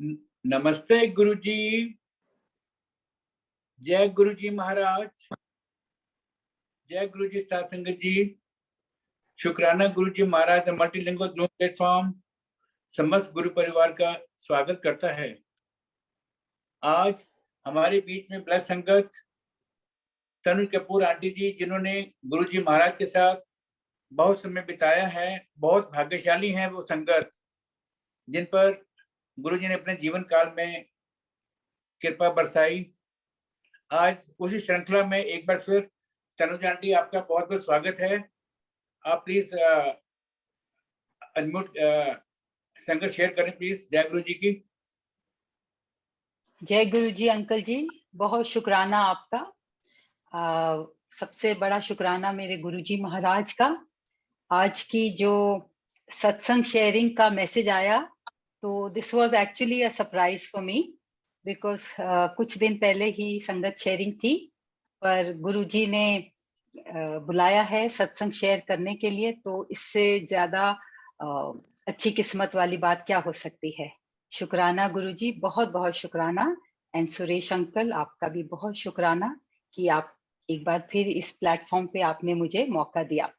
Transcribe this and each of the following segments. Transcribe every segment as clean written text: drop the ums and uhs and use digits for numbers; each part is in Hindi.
नमस्ते गुरु जी। जय गुरु जी महाराज। जय गुरु जी साथ संगत जी। शुक्राना गुरु जी महाराज मल्टीलिंगुअल जूम प्लेटफॉर्म समस्त गुरु परिवार का स्वागत करता है। आज हमारे बीच में ब्लड संगत तनु कपूर आंटी जी, जिन्होंने गुरु जी महाराज के साथ बहुत समय बिताया है, बहुत भाग्यशाली हैं वो संगत, जिन पर गुरु जी ने अपने जीवन काल में कृपा बरसाई। आज उसी श्रृंखला में एक बार फिर तनुज आंटी, आपका बहुत बहुत स्वागत है। आप प्लीज अनम्यूट संगत शेयर करें प्लीज। जय गुरु जी की। जय गुरु जी अंकल जी, बहुत शुक्राना आपका। सबसे बड़ा शुक्राना मेरे गुरु जी महाराज का। आज की जो सत्संग शेयरिंग का मैसेज आया, तो this was actually a surprise for me, because कुछ दिन पहले ही संगत शेयरिंग थी, पर गुरु जी ने बुलाया है सत्संग शेयर करने के लिए, तो इससे ज्यादा अच्छी किस्मत वाली बात क्या हो सकती है। शुक्राना गुरु जी, बहुत बहुत शुक्राना। एंड सुरेश अंकल, आपका भी बहुत शुक्राना कि आप एक बार फिर इस प्लेटफॉर्म पे आपने मुझे मौका दिया।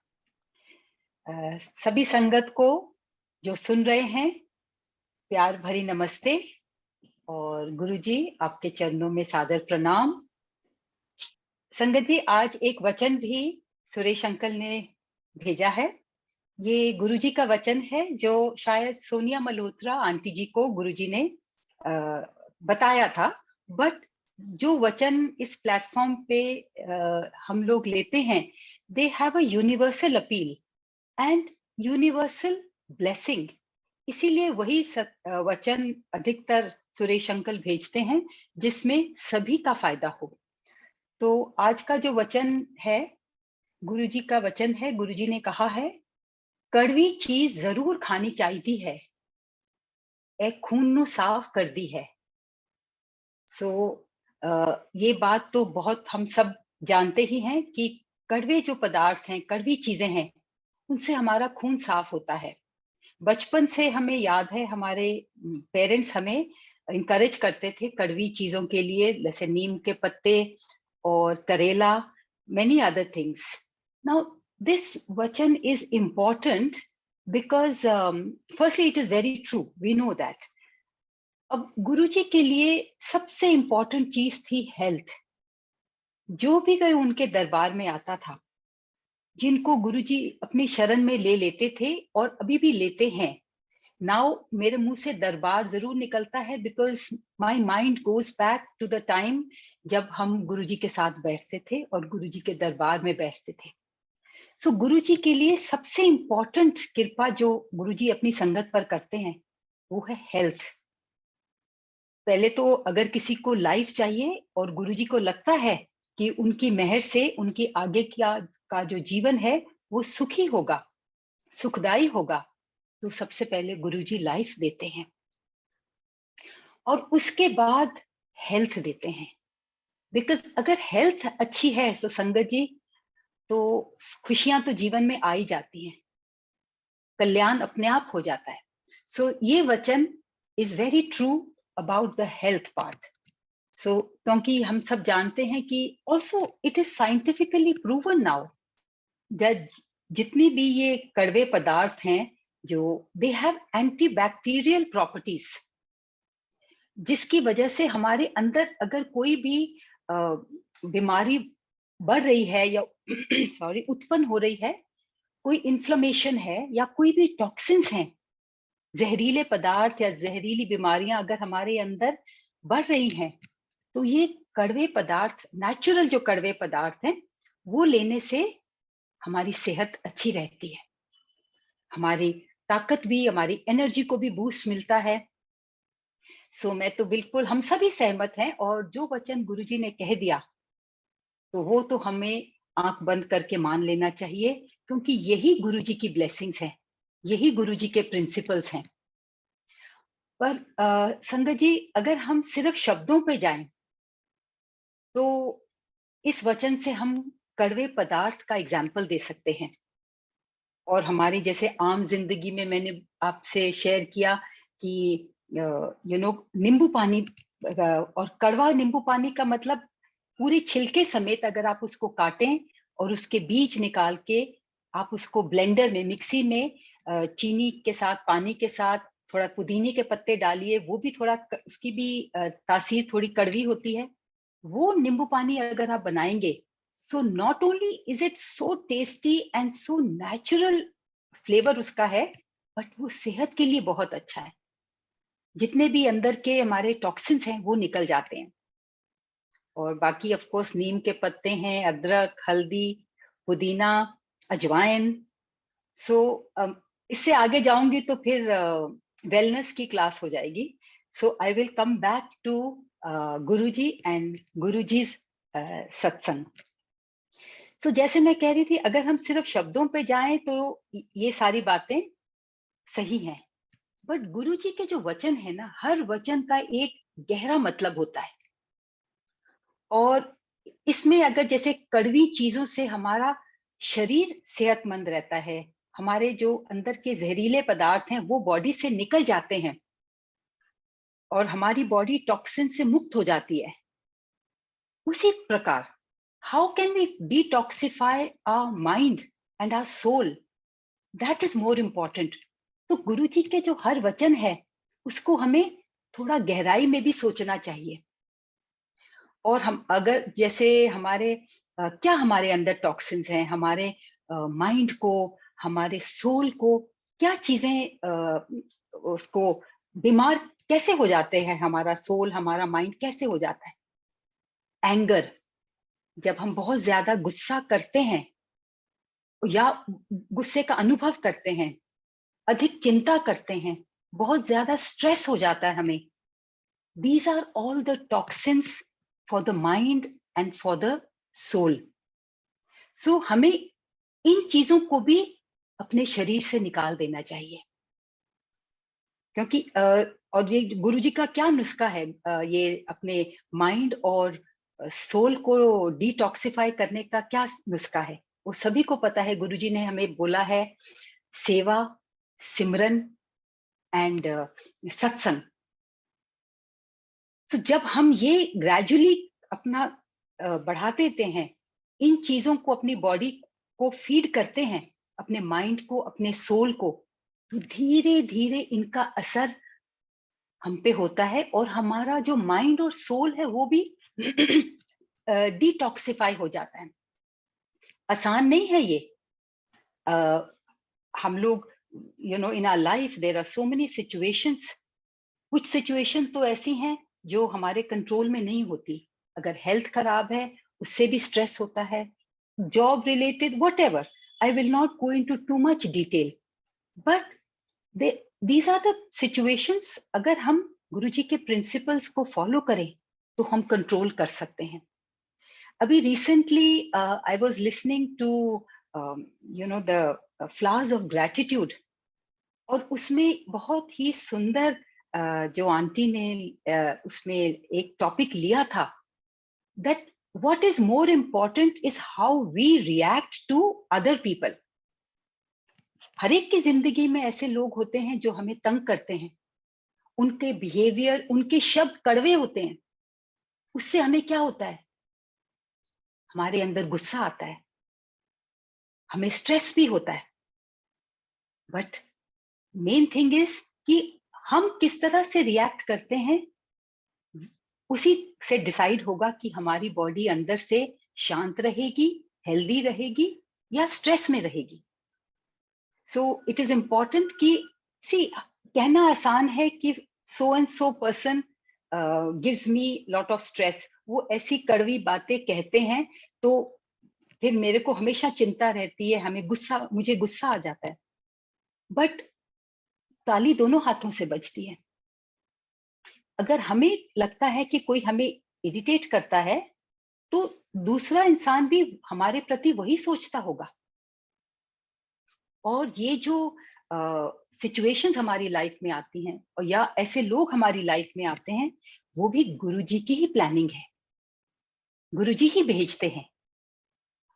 सभी संगत को जो सुन रहे हैं, प्यार भरी नमस्ते। और गुरु जी, आपके चरणों में सादर प्रणाम। संगत जी, आज एक वचन भी सुरेश अंकल ने भेजा है। ये गुरु जी का वचन है, जो शायद सोनिया मल्होत्रा आंटी जी को गुरु जी ने बताया था। बट जो वचन इस प्लेटफॉर्म पे हम लोग लेते हैं, they have a universal appeal and universal blessing. इसीलिए वही वचन अधिकतर सुरेश अंकल भेजते हैं, जिसमें सभी का फायदा हो। तो आज का जो वचन है, गुरु जी का वचन है। गुरु जी ने कहा है, कड़वी चीज जरूर खानी चाहिए है, ए खून नु साफ कर दी है। सो ये बात तो बहुत हम सब जानते ही हैं कि कड़वे जो पदार्थ हैं, कड़वी चीजें हैं, उनसे हमारा खून साफ होता है। बचपन से हमें याद है, हमारे पेरेंट्स हमें इनकरेज करते थे कड़वी चीजों के लिए, जैसे नीम के पत्ते और करेला, many other things. Now, this vachan is important because firstly it is very true, we know that. अब गुरुजी के लिए सबसे इंपॉर्टेंट चीज थी हेल्थ। जो भी कोई उनके दरबार में आता था, जिनको गुरुजी अपनी शरण में ले लेते थे और अभी भी लेते हैं। नाउ मेरे मुंह से दरबार जरूर निकलता है, because my mind goes back to the time जब हम गुरुजी के साथ बैठते थे और गुरुजी के दरबार में बैठते थे। सो गुरुजी के लिए सबसे इंपॉर्टेंट कृपा जो गुरुजी अपनी संगत पर करते हैं, वो है हेल्थ। पहले तो अगर किसी को लाइफ चाहिए और गुरुजी को लगता है कि उनकी मेहर से उनकी आगे का जो जीवन है वो सुखी होगा, सुखदायी होगा, तो सबसे पहले गुरुजी लाइफ देते हैं और उसके बाद हेल्थ देते हैं। बिकॉज अगर हेल्थ अच्छी है तो संगत जी, तो खुशियां तो जीवन में आ ही जाती हैं, कल्याण अपने आप हो जाता है। सो ये वचन is very true about the health part. So क्योंकि हम सब जानते हैं कि also it is scientifically proven now that जितनी भी ये कड़वे पदार्थ हैं, जो दे हैव एंटीबैक्टीरियल प्रॉपर्टीज, जिसकी वजह से हमारे अंदर अगर कोई भी बीमारी बढ़ रही है या सॉरी उत्पन्न हो रही है, कोई इन्फ्लेमेशन है या कोई भी टॉक्सिन्स हैं, जहरीले पदार्थ या जहरीली बीमारियां अगर हमारे अंदर बढ़ रही हैं, तो ये कड़वे पदार्थ, नेचुरल जो कड़वे पदार्थ हैं, वो लेने से हमारी सेहत अच्छी रहती है, हमारी ताकत भी, हमारी एनर्जी को भी बूस्ट मिलता है। सो मैं तो बिल्कुल, हम सभी सहमत हैं, और जो वचन गुरुजी ने कह दिया तो वो तो हमें आंख बंद करके मान लेना चाहिए, क्योंकि यही गुरुजी की ब्लेसिंग्स हैं, यही गुरुजी के प्रिंसिपल्स हैं। पर संगत जी, अगर हम सिर्फ शब्दों पे जाएं, तो इस वचन से हम कड़वे पदार्थ का एग्जाम्पल दे सकते हैं। और हमारी जैसे आम जिंदगी में मैंने आपसे शेयर किया कि नींबू पानी, और कड़वा नींबू पानी का मतलब पूरे छिलके समेत अगर आप उसको काटें और उसके बीज निकाल के आप उसको ब्लेंडर में, मिक्सी में चीनी के साथ, पानी के साथ थोड़ा पुदीने के पत्ते डालिए, वो भी थोड़ा उसकी भी तासीर थोड़ी कड़वी होती है। वो नींबू पानी अगर आप बनाएंगे, so not only is it so tasty and so natural flavour उसका है, बट वो सेहत के लिए बहुत अच्छा है। जितने भी अंदर के हमारे टॉक्सिन्स हैं वो निकल जाते हैं। और बाकी ऑफ कोर्स नीम के पत्ते हैं, अदरक, हल्दी, पुदीना, अजवाइन। सो इससे आगे जाऊंगी तो फिर वेलनेस की क्लास हो जाएगी। So I will come back to Guruji and गुरुजी's सत्संग। तो जैसे मैं कह रही थी, अगर हम सिर्फ शब्दों पे जाएं तो ये सारी बातें सही हैं, बट गुरुजी के जो वचन है ना, हर वचन का एक गहरा मतलब होता है। और इसमें अगर जैसे कड़वी चीजों से हमारा शरीर सेहतमंद रहता है, हमारे जो अंदर के जहरीले पदार्थ हैं वो बॉडी से निकल जाते हैं और हमारी बॉडी टॉक्सिन से मुक्त हो जाती है, उसी प्रकार how can we detoxify our mind and our soul, that is more important. तो गुरुजी के जो हर वचन है उसको हमें थोड़ा गहराई में भी सोचना चाहिए। और हम अगर जैसे हमारे क्या हमारे अंदर टॉक्सिन्स हैं, हमारे माइंड को, हमारे सोल को क्या चीजें उसको बीमार कैसे हो जाते हैं, हमारा सोल, हमारा माइंड कैसे हो जाता है। एंगर, जब हम बहुत ज्यादा गुस्सा करते हैं या गुस्से का अनुभव करते हैं, अधिक चिंता करते हैं, बहुत ज्यादा स्ट्रेस हो जाता है हमें, these are all the toxins for the mind and for the soul. So हमें इन चीजों को भी अपने शरीर से निकाल देना चाहिए, क्योंकि और ये गुरुजी का क्या नुस्खा है, ये अपने माइंड और सोल को डिटॉक्सिफाई करने का क्या नुस्खा है, वो सभी को पता है। गुरुजी ने हमें बोला है सेवा, सिमरन एंड सत्संग। तो जब हम ये ग्रेजुअली अपना बढ़ाते देते हैं, इन चीजों को अपनी बॉडी को फीड करते हैं, अपने माइंड को, अपने सोल को, तो धीरे धीरे इनका असर हम पे होता है और हमारा जो माइंड और सोल है वो भी डिटॉक्सिफाई हो जाता है। आसान नहीं है ये। हम लोग in our life there are so many situations, कुछ सिचुएशन तो ऐसी हैं जो हमारे कंट्रोल में नहीं होती। अगर हेल्थ खराब है उससे भी स्ट्रेस होता है, job related whatever, I will not go into too much detail, but these are the situations. अगर हम गुरुजी के प्रिंसिपल्स को फॉलो करें तो हम कंट्रोल कर सकते हैं। अभी recently I was listening to the flowers of gratitude, और उसमें बहुत ही सुंदर जो आंटी ने उसमें एक टॉपिक लिया था, that what is more important is how we react to other people. हर एक की जिंदगी में ऐसे लोग होते हैं जो हमें तंग करते हैं, उनके बिहेवियर, उनके शब्द कड़वे होते हैं, उससे हमें क्या होता है, हमारे अंदर गुस्सा आता है, हमें स्ट्रेस भी होता है। बट मेन थिंग इज कि हम किस तरह से रिएक्ट करते हैं, उसी से डिसाइड होगा कि हमारी बॉडी अंदर से शांत रहेगी, हेल्दी रहेगी या स्ट्रेस में रहेगी। सो इट इज इम्पोर्टेंट कि कहना आसान है कि सो and so person gives me lot of stress, वो ऐसी कड़वी बातें कहते हैं तो फिर मेरे को हमेशा चिंता रहती है, मुझे गुस्सा आ जाता है। बट ताली दोनों हाथों से बजती है। अगर हमें लगता है कि कोई हमें इरिटेट करता है तो दूसरा इंसान भी हमारे प्रति वही सोचता होगा। और ये जो सिचुएशंस हमारी लाइफ में आती हैं और या ऐसे लोग हमारी लाइफ में आते हैं, वो भी गुरुजी की ही प्लानिंग है, गुरुजी ही भेजते हैं।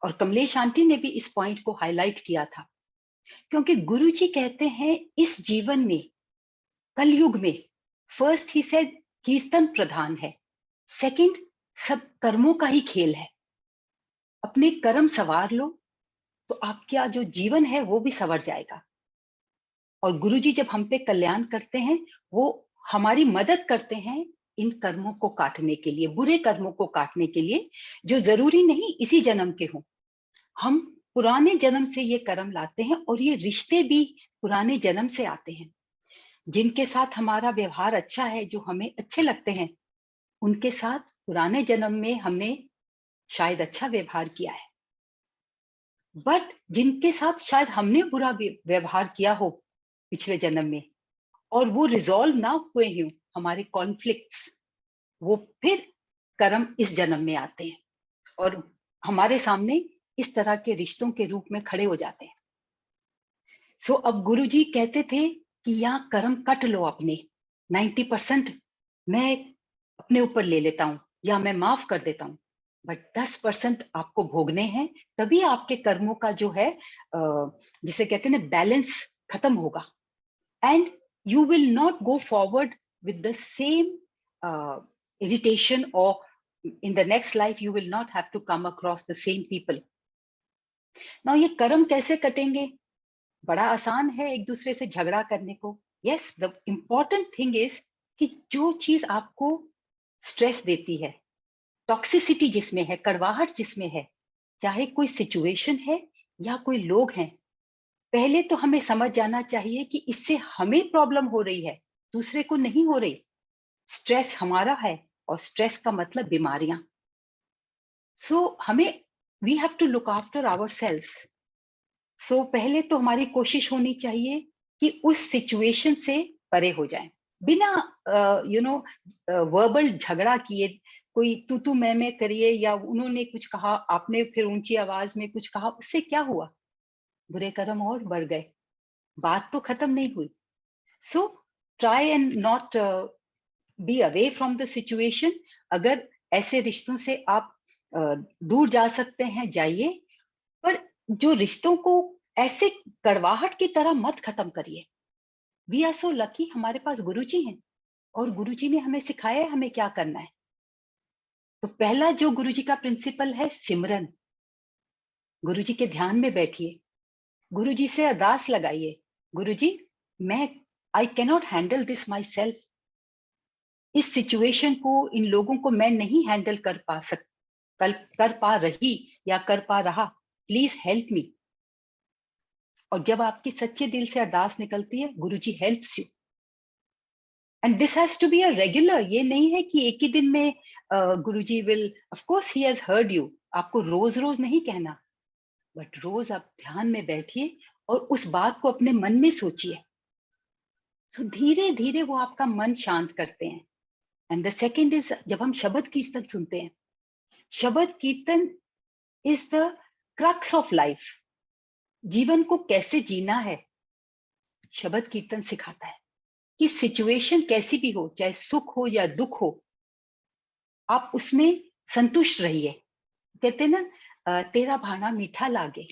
और कमलेश आंटी ने भी इस पॉइंट को हाईलाइट किया था, क्योंकि गुरुजी कहते हैं इस जीवन में, कलयुग में फर्स्ट ही सेड कीर्तन प्रधान है, सेकंड सब कर्मों का ही खेल है। अपने कर्म सवार लो तो आपका जो जीवन है वो भी संवर जाएगा। और गुरुजी जब हम पे कल्याण करते हैं, वो हमारी मदद करते हैं इन कर्मों को काटने के लिए, बुरे कर्मों को काटने के लिए, जो जरूरी नहीं इसी जन्म के हों। हम पुराने जन्म से ये कर्म लाते हैं और ये रिश्ते भी पुराने जन्म से आते हैं। जिनके साथ हमारा व्यवहार अच्छा है, जो हमें अच्छे लगते हैं, उनके साथ पुराने जन्म में हमने शायद अच्छा व्यवहार किया है। बट जिनके साथ शायद हमने बुरा व्यवहार किया हो पिछले जन्म में और वो रिजॉल्व ना हुए हों, हमारे कॉन्फ्लिक्ट्स, वो फिर कर्म इस जन्म में आते हैं और हमारे सामने इस तरह के रिश्तों के रूप में खड़े हो जाते हैं। सो अब गुरुजी कहते थे कि यहाँ कर्म कट लो अपने, 90% मैं अपने ऊपर ले लेता हूँ या मैं माफ कर देता हूँ, बट 10% आपको भोगने हैं। तभी आपके कर्मों का जो है जिसे कहते हैं ना बैलेंस खत्म होगा, and you will not go forward with the same irritation, और in the next life you will not have to come across the same people. Now ये कर्म कैसे कटेंगे? बड़ा आसान है एक दूसरे से झगड़ा करने को। Yes, the important thing is कि जो चीज आपको स्ट्रेस देती है, टॉक्सिसिटी जिसमें है, कड़वाहट जिसमें है, चाहे कोई सिचुएशन है या कोई लोग हैं, पहले तो हमें समझ जाना चाहिए कि इससे हमें प्रॉब्लम हो रही है, दूसरे को नहीं हो रही। स्ट्रेस हमारा है और स्ट्रेस का मतलब बीमारियां। सो हमें we have to look after ourselves. So पहले तो हमारी कोशिश होनी चाहिए कि उस सिचुएशन से परे हो जाएं, बिना वर्बल झगड़ा किए, कोई तू मैं करिए, या उन्होंने कुछ कहा, आपने फिर ऊंची आवाज में कुछ कहा, उससे क्या हुआ? बुरे कर्म और बढ़ गए, बात तो खत्म नहीं हुई। So try and not be away from the situation. अगर ऐसे रिश्तों से आप दूर जा सकते हैं, जाइए, पर जो रिश्तों को ऐसे कड़वाहट की तरह मत खत्म करिए। वी आर सो लकी, हमारे पास गुरुजी हैं और गुरुजी ने हमें सिखाया है हमें क्या करना है। तो पहला जो गुरुजी का प्रिंसिपल है, सिमरन। गुरुजी के ध्यान में बैठिए, गुरुजी से अरदास लगाइए, गुरुजी मैं I cannot handle this my self, इस सिचुएशन को, इन लोगों को मैं नहीं हैंडल कर पा रही या कर पा रहा, प्लीज हेल्प मी। और जब आपकी सच्चे दिल से अरदास निकलती है, Guruji helps you. And this has to be a regular, ये नहीं है कि एक ही दिन में Guruji will, of course he has heard you, आपको रोज रोज नहीं कहना, बट रोज आप ध्यान में बैठिए और उस बात को अपने मन में सोचिए। सो धीरे धीरे वो आपका मन शांत करते हैं। एंड द सेकेंड इज, जब हम शब्द कीर्तन सुनते हैं, शब्द कीर्तन is the crux of life. जीवन को कैसे जीना है, शब्द कीर्तन सिखाता है कि सिचुएशन कैसी भी हो, चाहे सुख हो या दुख हो, आप उसमें संतुष्ट रहिए। कहते ना तेरा भाना मीठा लागे,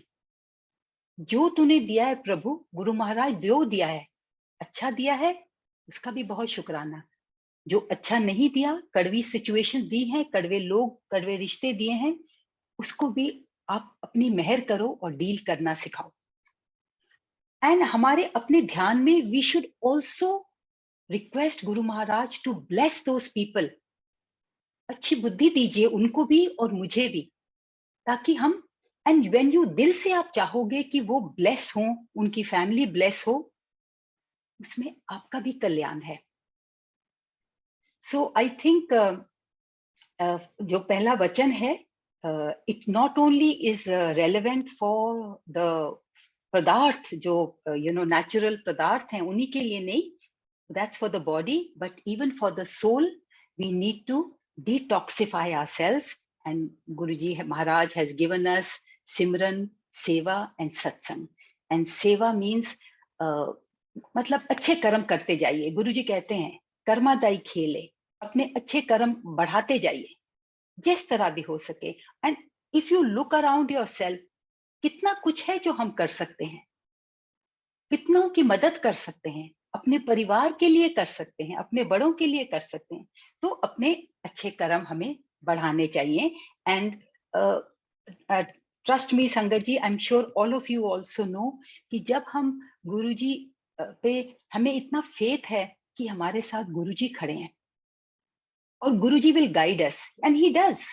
जो तूने दिया है प्रभु, गुरु महाराज जो दिया है, अच्छा दिया है, उसका भी बहुत शुक्राना। जो अच्छा नहीं दिया, कड़वी सिचुएशन दी है, कड़वे लोग, कड़वे रिश्ते दिए हैं, उसको भी आप अपनी मेहर करो और डील करना सिखाओ। एंड हमारे अपने ध्यान में we should also request Guru Maharaj to bless those people. अच्छी बुद्धि दीजिए उनको भी और मुझे भी, ताकि हम, एंड व्हेन यू दिल से आप चाहोगे कि वो ब्लेस हो, उनकी फैमिली ब्लेस हो, उसमें आपका भी कल्याण है। सो आई थिंक जो पहला वचन है, it not only is relevant for the पदार्थ, जो नेचुरल पदार्थ हैं, उन्हीं के लिए नहीं, that's for the body, but even for the soul we need to detoxify ourselves. And Guruji Maharaj has given us Simran, Seva and Satsang. And Seva means मतलब अच्छे कर्म करते जाइए। गुरुजी कहते हैं कर्मादायी खेले, अपने अच्छे कर्म बढ़ाते जाइए जिस तरह भी हो सके। And if you look around yourself, कितना कुछ है जो हम कर सकते हैं, कितनों की मदद कर सकते हैं, अपने परिवार के लिए कर सकते हैं, अपने बड़ों के लिए कर सकते हैं, तो अपने अच्छे कर्म हमें बढ़ाने चाहिए। And trust me sangat ji, I am sure all of you also know कि जब हम गुरुजी पे हमें इतना फेथ है कि हमारे साथ गुरुजी खड़े हैं और Guruji will guide us, and he does.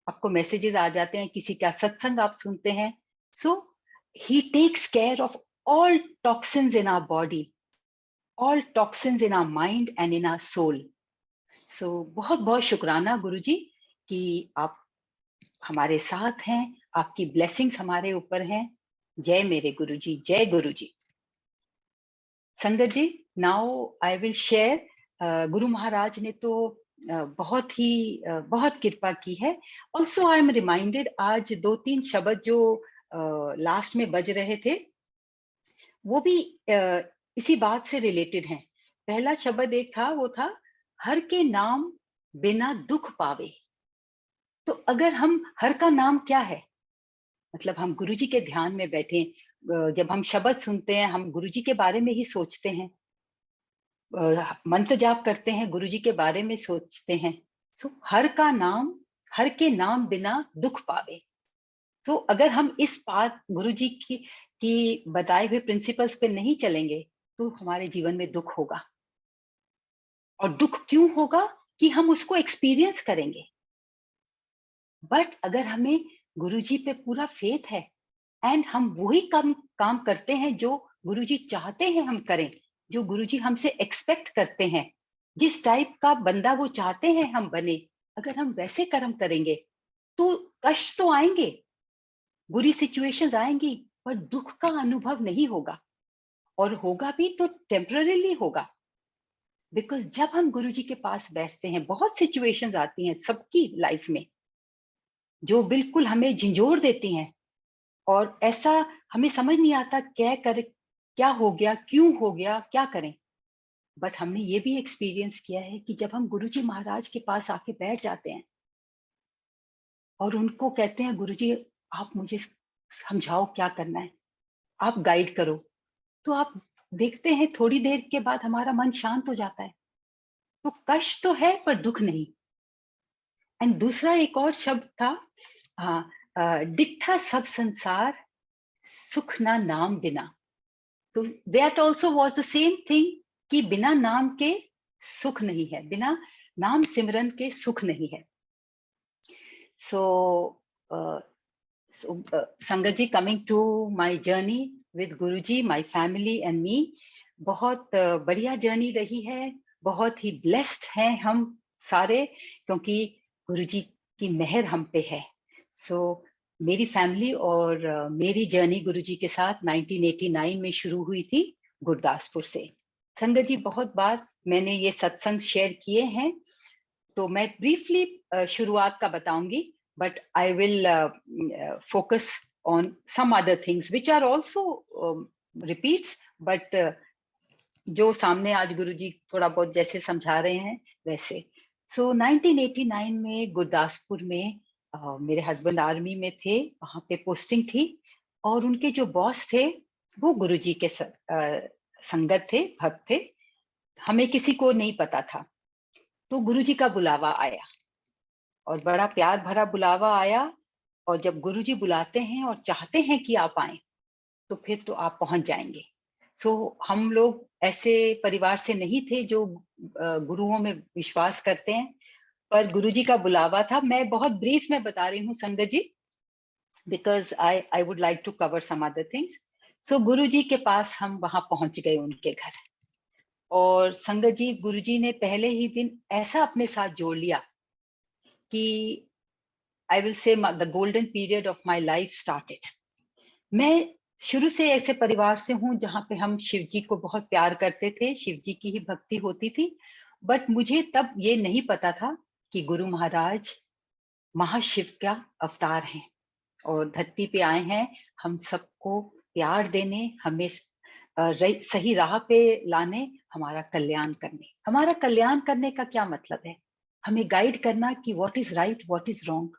आपको मैसेजेस आ जाते हैं, किसी का सत्संग आप सुनते हैं, so he takes care of all toxins in our body, all toxins in our mind and in our soul. So बहुत बहुत शुक्राना गुरुजी कि आप हमारे साथ हैं, आपकी ब्लेसिंग्स हमारे ऊपर हैं। जय मेरे गुरुजी, जय गुरुजी। संगत जी, now I will share. Guru Maharaj ने तो बहुत कृपा की है। ऑल्सो आई एम रिमाइंडेड, आज 2-3 शब्द जो लास्ट में बज रहे थे वो भी इसी बात से रिलेटेड हैं। पहला शब्द एक था, वो था हर के नाम बिना दुख पावे। तो अगर हम हर का नाम क्या है, मतलब हम गुरुजी के ध्यान में बैठे, जब हम शब्द सुनते हैं हम गुरुजी के बारे में ही सोचते हैं, मंत्र जाप करते हैं गुरुजी के बारे में सोचते हैं। सो हर का नाम, हर के नाम बिना दुख पावे। तो अगर हम इस बात गुरुजी की बताए हुए प्रिंसिपल्स पे नहीं चलेंगे तो हमारे जीवन में दुख होगा। और दुख क्यों होगा? कि हम उसको एक्सपीरियंस करेंगे। बट अगर हमें गुरुजी पे पूरा फेथ है एंड हम वही काम करते हैं जो गुरुजी चाहते हैं हम करें, जो गुरुजी हमसे एक्सपेक्ट करते हैं, जिस टाइप का बंदा वो चाहते हैं हम बने, अगर हम वैसे कर्म करेंगे तो कष्ट तो आएंगे, बुरी सिचुएशंस आएंगी, पर दुख का अनुभव नहीं होगा, और होगा भी तो टेम्पररीली होगा। बिकॉज जब हम गुरुजी के पास बैठते हैं, बहुत सिचुएशंस आती हैं सबकी लाइफ में जो बिल्कुल हमें झंझोड़ देती हैं, और ऐसा हमें समझ नहीं आता क्या हो गया, क्यों हो गया, क्या करें। बट हमने ये भी एक्सपीरियंस किया है कि जब हम गुरुजी महाराज के पास आके बैठ जाते हैं और उनको कहते हैं गुरुजी आप मुझे समझाओ क्या करना है, आप गाइड करो, तो आप देखते हैं थोड़ी देर के बाद हमारा मन शांत हो जाता है। तो कष्ट तो है पर दुख नहीं। एंड दूसरा एक और शब्द था, डिठा सब संसार सुख ना नाम बिना। तो that also was the same thing कि बिना नाम के सुख नहीं है, बिना नाम सिमरन के सुख नहीं है। सो संगत जी, coming to my journey with Guruji, my family and me, बहुत बढ़िया जर्नी रही है। बहुत ही ब्लेस्ड हैं हम सारे, क्योंकि गुरुजी की मेहर हम पे है। सो मेरी फैमिली और मेरी जर्नी गुरुजी के साथ 1989 में शुरू हुई थी गुरदासपुर से। संगत जी, बहुत बार मैंने ये सत्संग शेयर किए हैं, तो मैं ब्रीफली शुरुआत का बताऊंगी, but I will focus on some other things which are also repeats, but जो सामने आज गुरुजी थोड़ा बहुत जैसे समझा रहे हैं वैसे। So 1989 में गुरदासपुर में मेरे हस्बैंड आर्मी में थे, वहां पे पोस्टिंग थी, और उनके जो बॉस थे वो गुरुजी के संगत थे, भक्त थे। हमें किसी को नहीं पता था। तो गुरुजी का बुलावा आया, और बड़ा प्यार भरा बुलावा आया। और जब गुरुजी बुलाते हैं और चाहते हैं कि आप आए, तो फिर तो आप पहुंच जाएंगे। सो हम लोग ऐसे परिवार से नहीं थे जो गुरुओं में विश्वास करते हैं, पर गुरुजी का बुलावा था। मैं बहुत ब्रीफ में बता रही हूँ संगत जी, because I would like to cover some other things. So Guruji के पास हम वहां पहुंच गए उनके घर, और संगत जी, गुरुजी ने पहले ही दिन ऐसा अपने साथ जोड़ लिया कि I will say the golden period of my life started. मैं शुरू से ऐसे परिवार से हूँ जहाँ पे हम शिव जी को बहुत प्यार करते थे, शिव जी की ही भक्ति होती थी। बट मुझे तब ये नहीं पता था कि गुरु महाराज महाशिव का अवतार हैं और धरती पे आए हैं हम सबको प्यार देने, हमें सही राह पे लाने, हमारा कल्याण करने। हमारा कल्याण करने का क्या मतलब है? हमें गाइड करना कि what is right, what is wrong.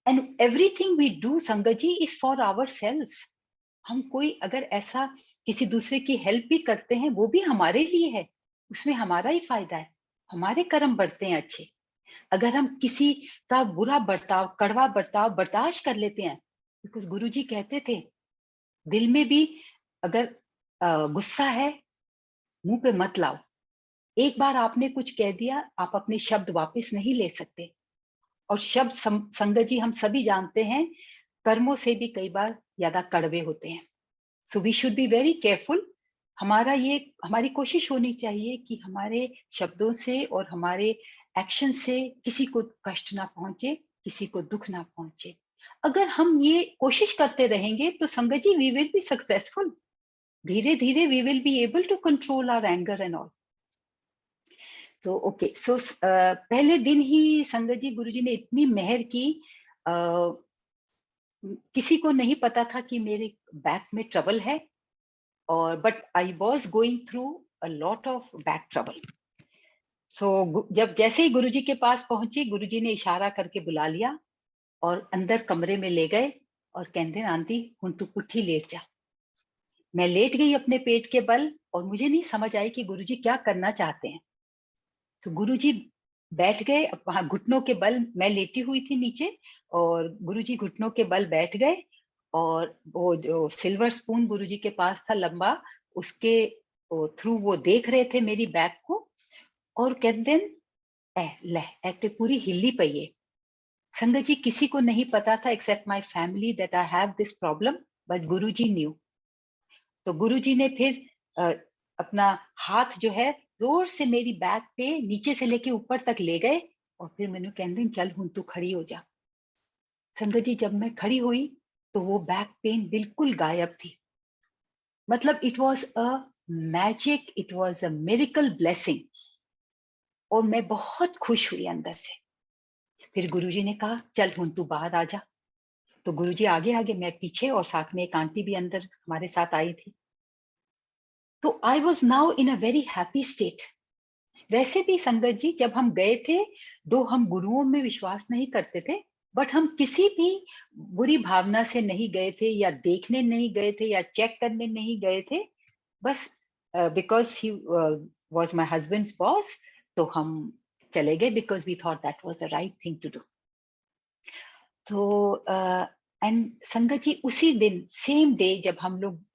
And everything we do, Sangaji, is for ourselves. हम कोई अगर ऐसा किसी दूसरे की हेल्प भी करते हैं, वो भी हमारे लिए है, उसमें हमारा ही फायदा है, हमारे कर्म बढ़ते हैं अच्छे। अगर हम किसी का बुरा बर्ताव, कड़वा बर्ताव बर्दाश्त कर लेते हैं, बिकॉज गुरुजी कहते थे दिल में भी अगर गुस्सा है, मुंह पे मत लाओ। एक बार आपने कुछ कह दिया, आप अपने शब्द वापस नहीं ले सकते। और शब्द संगत जी हम सभी जानते हैं, कर्मों से भी कई बार ज्यादा कड़वे होते हैं। So we should be very careful. हमारी कोशिश होनी चाहिए कि हमारे शब्दों से और हमारे एक्शन से किसी को कष्ट ना पहुंचे, किसी को दुख ना पहुंचे। अगर हम ये कोशिश करते रहेंगे तो संगत जी वी विल बी सक्सेसफुल। धीरे धीरे we will be able to control our anger and all. तो ओके, सो पहले दिन ही संगत जी गुरुजी ने इतनी मेहर की, किसी को नहीं पता था कि मेरे बैक में ट्रबल है, और but I was going through a lot of back trouble. So जब जैसे ही गुरुजी के पास पहुंची, गुरुजी ने इशारा करके बुला लिया और अंदर कमरे में ले गए और कहते आंटी हुण तू पुट्ठी लेट जा। मैं लेट गई अपने पेट के बल, और मुझे नहीं समझ आई कि गुरुजी क्या करना चाहते हैं। तो गुरुजी बैठ गए वहां घुटनों के बल, मैं लेटी हुई थी नीचे, और गुरुजी घुटनों के बल बैठ गए, और वो जो सिल्वर स्पून गुरुजी के पास था लंबा, उसके थ्रू वो देख रहे थे मेरी बैक को, और कहते ए ते पूरी हिली पई है। संगत जी किसी को नहीं पता था except my family that I have this problem, but Guruji knew. तो गुरुजी ने फिर अपना हाथ जो है जोर से मेरी बैक पे नीचे से लेके ऊपर तक ले गए, और फिर मैंने कहते चल हुन तू खड़ी हो जा। संगत जी जब मैं खड़ी हुई तो वो बैक पेन बिल्कुल गायब थी। मतलब it was a magic, it was a miracle blessing, और मैं बहुत खुश हुई अंदर से। फिर गुरुजी ने कहा चल हुन तू बाहर आ जा। तो गुरुजी आगे आगे, मैं पीछे, और साथ में एक आंटी भी अंदर हमारे साथ आई थी। तो I was now in a very happy state. वैसे भी संगत जी जब हम गए थे, दो हम गुरुओं में विश्वास नहीं करते थे, बट हम किसी भी बुरी भावना से नहीं गए थे, या देखने नहीं गए थे, या चेक करने नहीं गए थे। बस because he was my husband's boss, तो हम चले गए because we thought that was the right thing to do. तो एंड संगत जी उसी दिन सेम डे जब हम लोग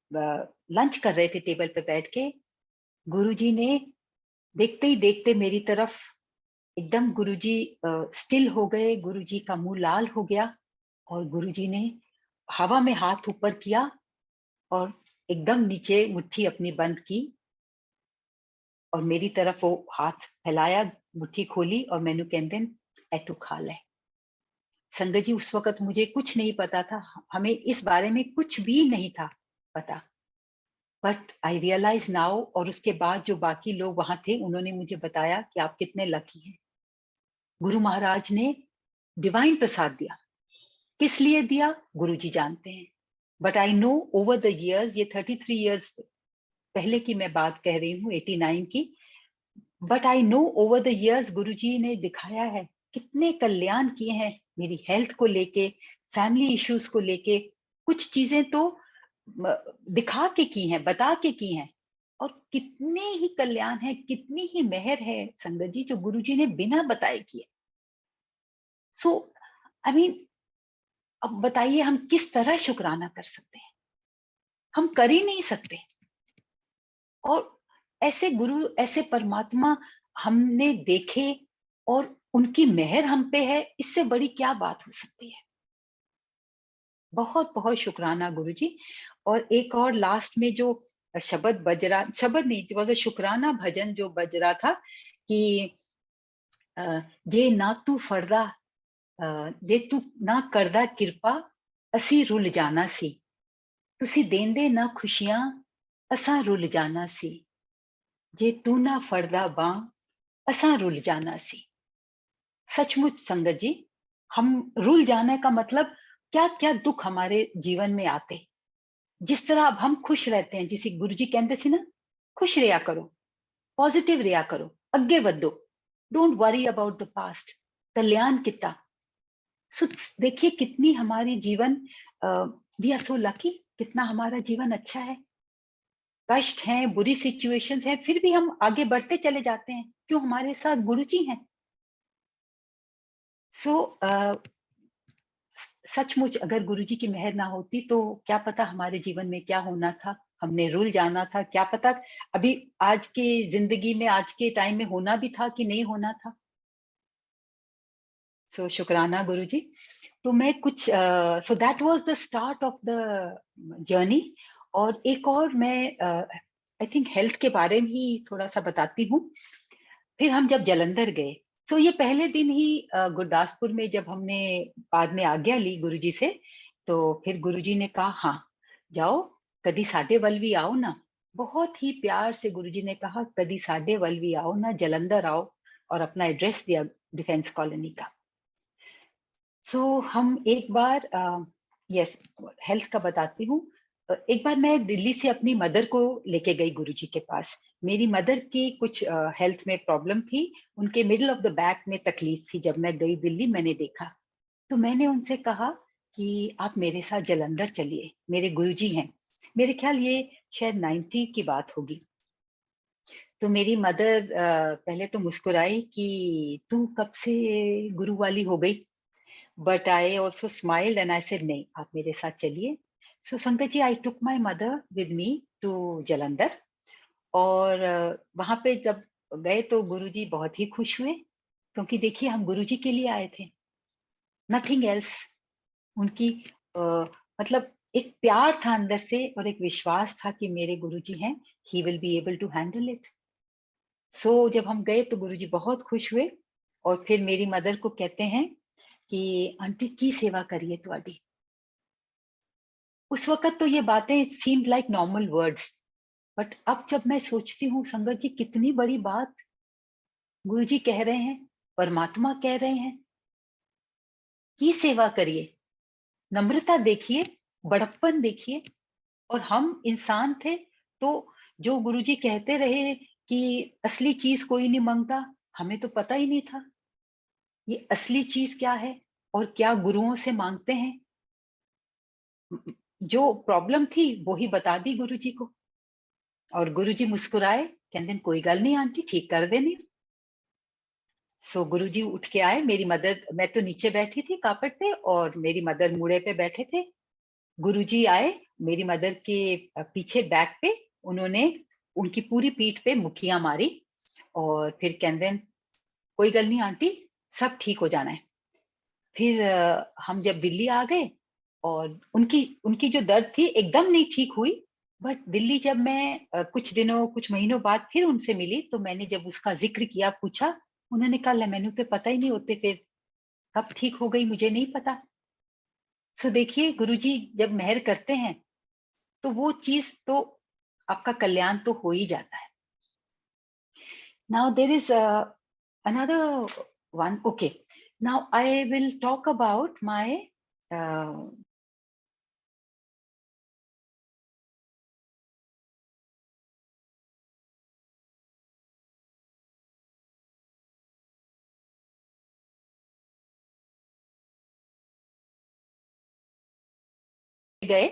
लंच कर रहे थे टेबल पे बैठ के, गुरुजी ने देखते ही देखते मेरी तरफ एकदम, गुरुजी स्टिल हो गए, गुरुजी का मुंह लाल हो गया, और गुरुजी ने हवा में हाथ ऊपर किया और एकदम नीचे मुट्ठी अपनी बंद की, और मेरी तरफ वो हाथ फैलाया, मुट्ठी खोली, और मैंने कहते ए तू खा ले। संगत जी उस वक्त मुझे कुछ नहीं पता था, हमें इस बारे में कुछ भी नहीं था पता, बट आई रियलाइज नाउ। और उसके बाद जो बाकी लोग वहां थे उन्होंने मुझे बताया कि आप कितने लकी हैं, गुरु महाराज ने डिवाइन प्रसाद दिया। किस लिए दिया गुरुजी जानते हैं, but I know over the years, ये 33 इयर्स पहले की मैं बात कह रही हूँ, 89 की, but I know over the years Guruji ने दिखाया है कितने कल्याण किए हैं मेरी हेल्थ को लेके, फैमिली इश्यूज को लेके। कुछ चीजें तो दिखा के की हैं, बता के की हैं, और कितने ही कल्याण है, कितनी ही मेहर है संगत जी जो गुरुजी ने बिना बताए किए। सो आई मीन, अब बताइए हम किस तरह शुक्राना कर सकते हैं, हम कर ही नहीं सकते। और ऐसे गुरु, ऐसे परमात्मा हमने देखे, और उनकी मेहर हम पे है, इससे बड़ी क्या बात हो सकती है। बहुत बहुत शुक्राना गुरुजी। और एक और लास्ट में जो शब्द बज रहा, शब्द नहीं, वो जो शुक्राना भजन जो बज रहा था कि जे ना तू फरदा, जे तू ना करदा किरपा, असी रुल जाना सी, तुसी देंदे ना खुशियां, असा रुल जाना सी, जे तू ना फरदा बां, असा रुल जाना सी। सचमुच संगत जी, हम रुल जाने का मतलब, क्या क्या दुख हमारे जीवन में आते, जिस तरह अब हम खुश रहते हैं, जिसे गुरुजी कहते थे ना, खुश रहा करो, पॉजिटिव रहा करो, अगे बढ़ो, don't worry about the past, कल्याण किता। सो देखिए कितनी हमारी जीवन, वी आर सो लकी कितना हमारा जीवन अच्छा है, कष्ट हैं, बुरी सिचुएशंस हैं, फिर भी हम आगे बढ़ते चले जाते हैं। क्यों? हमारे साथ गुरुजी हैं। सो सचमुच अगर गुरुजी की मेहर ना होती तो क्या पता हमारे जीवन में क्या होना था, हमने रुल जाना था, क्या पता अभी आज की जिंदगी में, आज के टाइम में होना भी था कि नहीं होना था। सो शुक्राना गुरुजी। तो मैं कुछ so that was the start of the journey. और एक और मैं आई थिंक हेल्थ के बारे में ही थोड़ा सा बताती हूँ। फिर हम जब जलंधर गए, तो ये पहले दिन ही गुरदासपुर में जब हमने बाद में आज्ञा ली गुरुजी से, तो फिर गुरुजी ने कहा हाँ जाओ, कदी साडे वल भी आओ ना। बहुत ही प्यार से गुरुजी ने कहा कदी साडे वल भी आओ ना, जलंधर आओ, और अपना एड्रेस दिया डिफेंस कॉलोनी का। सो हम एक बार यस हेल्थ का बताती हूँ। एक बार मैं दिल्ली से अपनी मदर को लेके गई गुरुजी के पास। मेरी मदर की कुछ हेल्थ में प्रॉब्लम थी, उनके मिडिल ऑफ द बैक में तकलीफ थी। जब मैं गई दिल्ली मैंने देखा, तो मैंने उनसे कहा कि आप मेरे साथ जलंधर चलिए, मेरे गुरुजी हैं। मेरे ख्याल ये शायद 90 की बात होगी। तो मेरी मदर पहले तो मुस्कुराई कि तू कब से गुरु वाली हो गई, but I also smiled and I said नहीं, आप मेरे साथ चलिए। So संकट जी, I took my mother with me to Jalandhar. और वहां पे जब गए तो गुरुजी बहुत ही खुश हुए, क्योंकि देखिए हम गुरुजी के लिए आए थे, नथिंग एल्स। उनकी मतलब एक प्यार था अंदर से और एक विश्वास था कि मेरे गुरुजी हैं, he will be able to handle it. So जब हम गए तो गुरुजी बहुत खुश हुए और फिर मेरी मदर को कहते हैं कि आंटी की सेवा करिए तुहाडी। उस वक्त तो ये बातें seemed like normal words, but अब जब मैं सोचती हूँ संगत जी, कितनी बड़ी बात गुरुजी कह रहे हैं, परमात्मा कह रहे हैं कि सेवा करिए। नम्रता देखिए, बड़प्पन देखिए। और हम इंसान थे तो जो गुरुजी कहते रहे कि असली चीज कोई नहीं मांगता, हमें तो पता ही नहीं था ये असली चीज क्या है और क्या गुरुओं से मांगते हैं। जो प्रॉब्लम थी वो ही बता दी गुरुजी को, और गुरुजी मुस्कुराए, कहते कोई गल नहीं आंटी, ठीक कर देने। सो गुरुजी उठ के आए। मेरी मदर, मैं तो नीचे बैठी थी कार्पेट पे और मेरी मदर मूड़े पे बैठे थे। गुरुजी आए, मेरी मदर के पीछे बैक पे उन्होंने उनकी पूरी पीठ पे मुखियां मारी और फिर कहते कोई गल नहीं आंटी, सब ठीक हो जाना है। फिर हम जब दिल्ली आ गए और उनकी उनकी जो दर्द थी एकदम नहीं ठीक हुई, बट दिल्ली जब मैं कुछ दिनों कुछ महीनों बाद फिर उनसे मिली तो मैंने जब उसका जिक्र किया, पूछा, उन्होंने कहा मैंने तो पता ही नहीं होते, फिर कब ठीक हो गई मुझे नहीं पता। सो देखिए गुरुजी जब मेहर करते हैं तो वो चीज तो आपका कल्याण तो हो ही जाता है। Now there is another one. Okay, now I will talk about my गए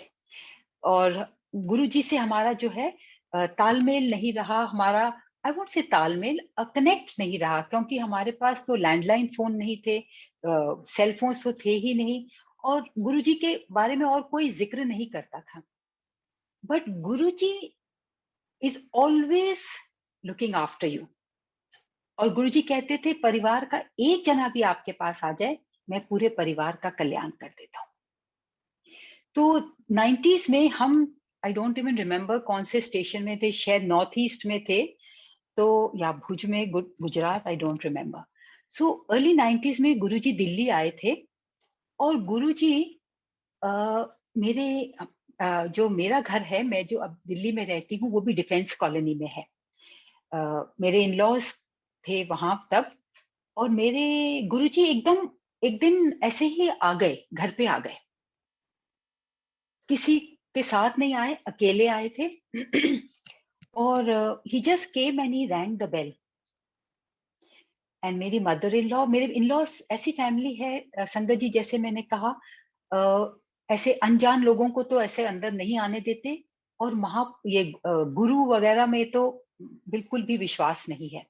और गुरुजी से हमारा जो है तालमेल नहीं रहा। हमारा आई वोंट से तालमेल, कनेक्ट नहीं रहा, क्योंकि हमारे पास तो लैंडलाइन फोन नहीं थे, सेल फोन तो थे ही नहीं, और गुरुजी के बारे में और कोई जिक्र नहीं करता था। But Guruji is always looking after you. और गुरुजी कहते थे परिवार का एक जना भी आपके पास आ जाए, मैं पूरे परिवार का कल्याण कर देता हूँ। तो 90s में हम, आई डोंट इवन रिमेम्बर कौन से स्टेशन में थे, शायद नॉर्थ ईस्ट में थे तो, या भुज में, Gujarat, I don't remember. So early 90s में गुरुजी दिल्ली आए थे और गुरुजी मेरे जो मेरा घर है, मैं जो अब दिल्ली में रहती हूँ वो भी डिफेंस कॉलोनी में है। मेरे इन लॉज थे वहां तब, और मेरे गुरुजी एकदम एक दिन ऐसे ही आ गए, घर पे आ गए, किसी के साथ नहीं आए, अकेले आए थे। और he just came and he rang the bell. And मेरी मदर इन लॉ, मेरे इन लॉज ऐसी फैमिली है संगत जी, जैसे मैंने कहा ऐसे अनजान लोगों को तो ऐसे अंदर नहीं आने देते, और ये गुरु वगैरह में तो बिल्कुल भी विश्वास नहीं है।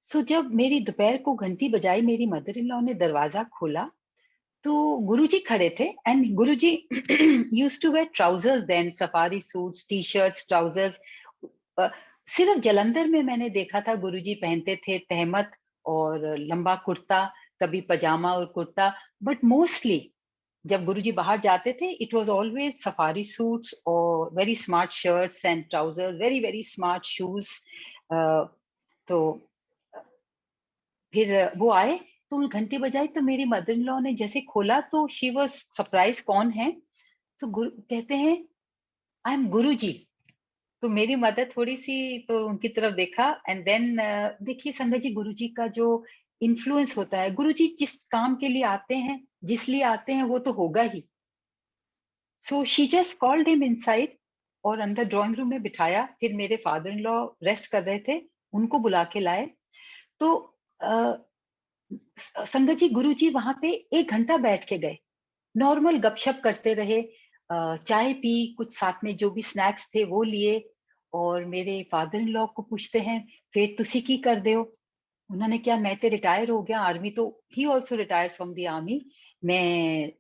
सो जब मेरी दोपहर को घंटी बजाई, मेरी मदर इन लॉ ने दरवाजा खोला, तो गुरुजी खड़े थे। And Guruji used to wear trousers then, safari suits, T shirts, trousers. सिर्फ जलंधर में मैंने देखा था गुरुजी पहनते थे तहमत और लंबा कुर्ता, कभी पजामा और कुर्ता, बट मोस्टली जब गुरुजी बाहर जाते थे, it was always safari suits और very smart shirts and trousers, very very smart shoes. तो फिर वो आए, तो घंटी बजाई, तो मेरी मदर इन लॉ ने जैसे खोला तो शी वाज सरप्राइज, कौन है? तो गुरु कहते हैं, आई एम गुरुजी। तो मेरी मदर थोड़ी सी तो उनकी तरफ देखा, एंड देन देखिए संगत जी, गुरुजी का जो इन्फ्लुएंस होता है, गुरुजी जिस काम के लिए आते हैं, जिस लिए आते हैं, वो तो होगा ही। So she just called him inside और अंदर ड्राइंग रूम में बिठाया। फिर मेरे फादर इन लॉ रेस्ट कर रहे थे, उनको बुला के लाए। तो संगत जी, गुरुजी वहां पे 1 घंटा बैठ के गए, नॉर्मल गपशप करते रहे, चाय पी, कुछ साथ में जो भी स्नैक्स थे वो लिए। और मेरे फादर इन लॉ को पूछते हैं, फिर तुसी की कर दे हो? उन्होंने क्या, मैं तो रिटायर हो गया आर्मी, तो he also retire from the army, मैं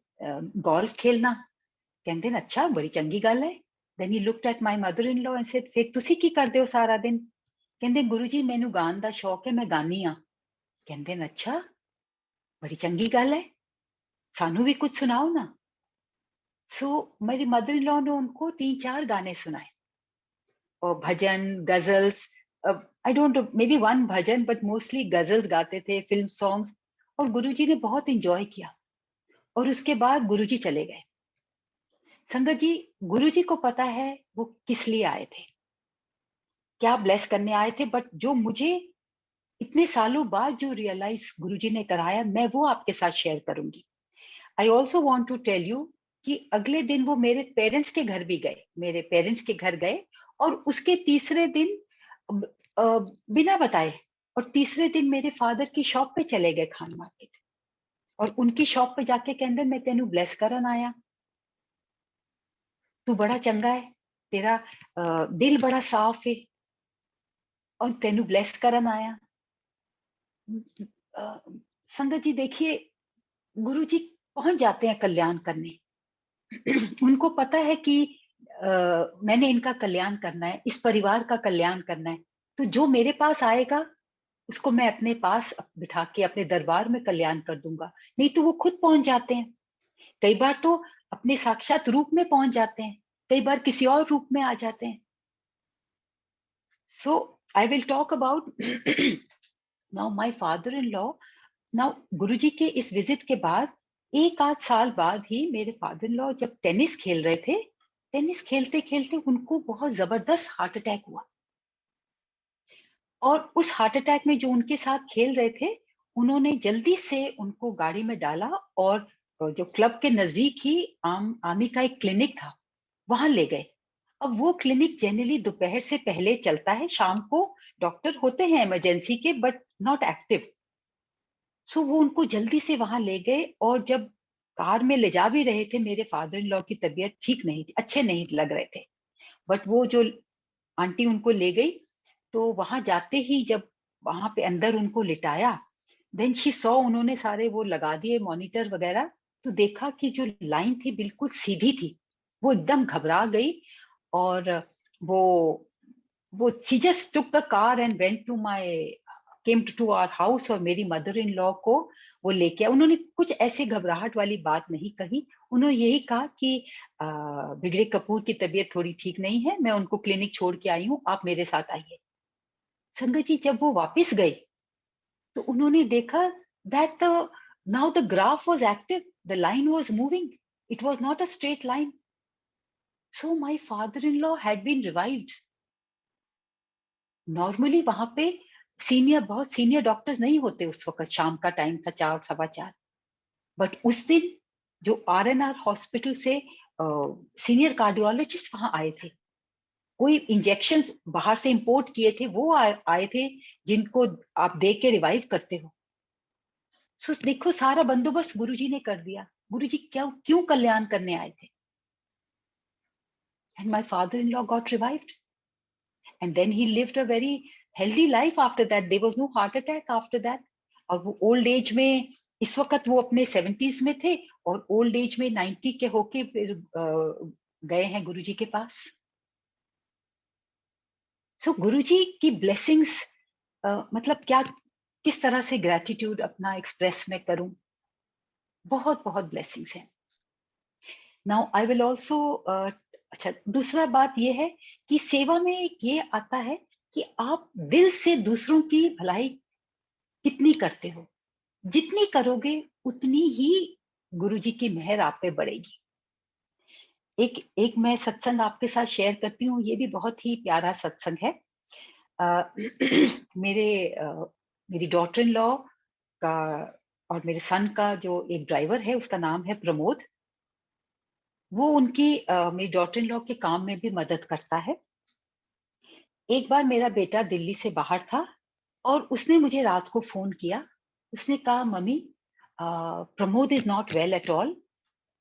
गोल्फ खेलना। कहते हैं अच्छा, बड़ी चंगी गल है। Then he looked at my mother in law and said, फिर तुसी की करदे हो सारा दिन? कहते गुरुजी मैनू गान दा शौक है, मैं गानी हाँ। कहते हैं अच्छा, बड़ी चंगी गल है, सानू भी कुछ सुनाओ ना। सो मेरी मदर इन लॉ ने उनको 3-4 गाने सुनाए, और भजन, ghazals, I don't know, maybe one भजन, बट मोस्टली गजल्स गाते थे, फिल्म सॉन्ग्स। और गुरुजी ने बहुत इंजॉय किया, और उसके बाद गुरुजी चले गए। संगत जी, गुरुजी को पता है वो किस लिए आए थे, क्या ब्लेस करने आए थे, बट जो मुझे इतने सालों बाद जो रियलाइज गुरुजी ने कराया, मैं वो आपके साथ शेयर करूंगी। I also want to tell you कि अगले दिन वो मेरे पेरेंट्स के घर भी गए, मेरे पेरेंट्स के घर गए, और उसके तीसरे दिन बिना बताए, और तीसरे दिन मेरे फादर की शॉप पे चले गए, खान मार्केट, और उनकी शॉप पे जाके कहते, मैं तेनू ब्लेस करन आया, तू बड़ा चंगा है, तेरा दिल बड़ा साफ है, और तेनू ब्लेस करन आया। संगत जी देखिए, गुरु जी पहुंच जाते हैं कल्याण करने। उनको पता है कि मैंने इनका कल्याण करना है, इस परिवार का कल्याण करना है, तो जो मेरे पास आएगा उसको मैं अपने पास बिठा के अपने दरबार में कल्याण कर दूंगा। नहीं तो वो खुद पहुंच जाते हैं, कई बार तो अपने साक्षात रूप में पहुंच जाते हैं, कई बार किसी और रूप में आ जाते हैं। So I will talk about now my father in law. Now Guruji के इस विजिट के बाद 1 आध साल बाद ही मेरे फादर इन लॉ जब टेनिस खेल रहे थे, टेनिस खेलते खेलते उनको बहुत जबरदस्त हार्ट अटैक हुआ। और उस हार्ट अटैक में जो उनके साथ खेल रहे थे, उन्होंने जल्दी से उनको गाड़ी में डाला, और जो क्लब के नजदीक ही आर्मी का एक क्लिनिक था, वहां ले गए। अब वो क्लिनिक जनरली दोपहर से पहले चलता है, शाम को डॉक्टर होते हैं इमरजेंसी के, बट नॉट एक्टिव। सो वो उनको जल्दी से वहां ले गए, और जब कार में ले जा भी रहे थे, मेरे फादर इन लॉ की तबीयत ठीक नहीं थी, अच्छे नहीं लग रहे थे, बट वो जो आंटी उनको ले गई, तो वहां जाते ही जब वहां पे अंदर उनको लिटाया, देन शी सॉ, उन्होंने सारे वो लगा दिए मॉनिटर वगैरह, तो देखा कि जो लाइन थी बिल्कुल सीधी थी। वो एकदम घबरा गई, और वो she just took the car and went to my came to our house, और मेरी मदर इन लॉ को वो लेके आए। उन्होंने कुछ ऐसे घबराहट वाली बात नहीं कही, उन्होंने यही कहा कि ब्रिगेडियर कपूर की तबीयत थोड़ी ठीक नहीं है, मैं उनको क्लिनिक छोड़ के आई हूँ, आप मेरे साथ आइए। संगत जी, जब वो वापस गए तो उन्होंने देखा that now the graph was active, the line was moving, it was not a straight line. So my father in law had been revived. Normally वहां पे बहुत सीनियर डॉक्टर्स नहीं होते उस वक्त, शाम का टाइम था, 4, 4:15, बट उस दिन जो आरएनआर हॉस्पिटल से सीनियर कार्डियोलॉजिस्ट वहां आए थे, कोई इंजेक्शंस बाहर से इंपोर्ट किए थे, वो आए थे, जिनको आप देख के रिवाइव करते हो। सो देखो सारा बंदोबस्त गुरुजी ने कर दिया। गुरुजी क्यों कल्याण करने आए थे। And my father in law got revived and then he lived a very healthy life after that. There was no heart attack after that. और वो ओल्ड एज में, इस वक्त वो अपने 70s में थे और ओल्ड एज में 90 के होके फिर गए हैं गुरुजी के पास। सो गुरुजी की ब्लेसिंग्स, मतलब क्या, किस तरह से ग्रेटिट्यूड अपना एक्सप्रेस में करूं। बहुत बहुत ब्लेसिंग्स हैं। नाउ आई विल ऑल्सो, अच्छा दूसरा बात ये है कि सेवा में ये आता है कि आप दिल से दूसरों की भलाई कितनी करते हो। जितनी करोगे उतनी ही गुरुजी की मेहर आप पे बढ़ेगी। एक मैं सत्संग आपके साथ शेयर करती हूँ, ये भी बहुत ही प्यारा सत्संग है। मेरी डॉटर इन लॉ का और मेरे सन का जो एक ड्राइवर है उसका नाम है प्रमोद। वो मेरी डॉटर इन लॉ के काम में भी मदद करता है। एक बार मेरा बेटा दिल्ली से बाहर था और उसने मुझे रात को फोन किया। उसने कहा मम्मी, Pramod is not well at all,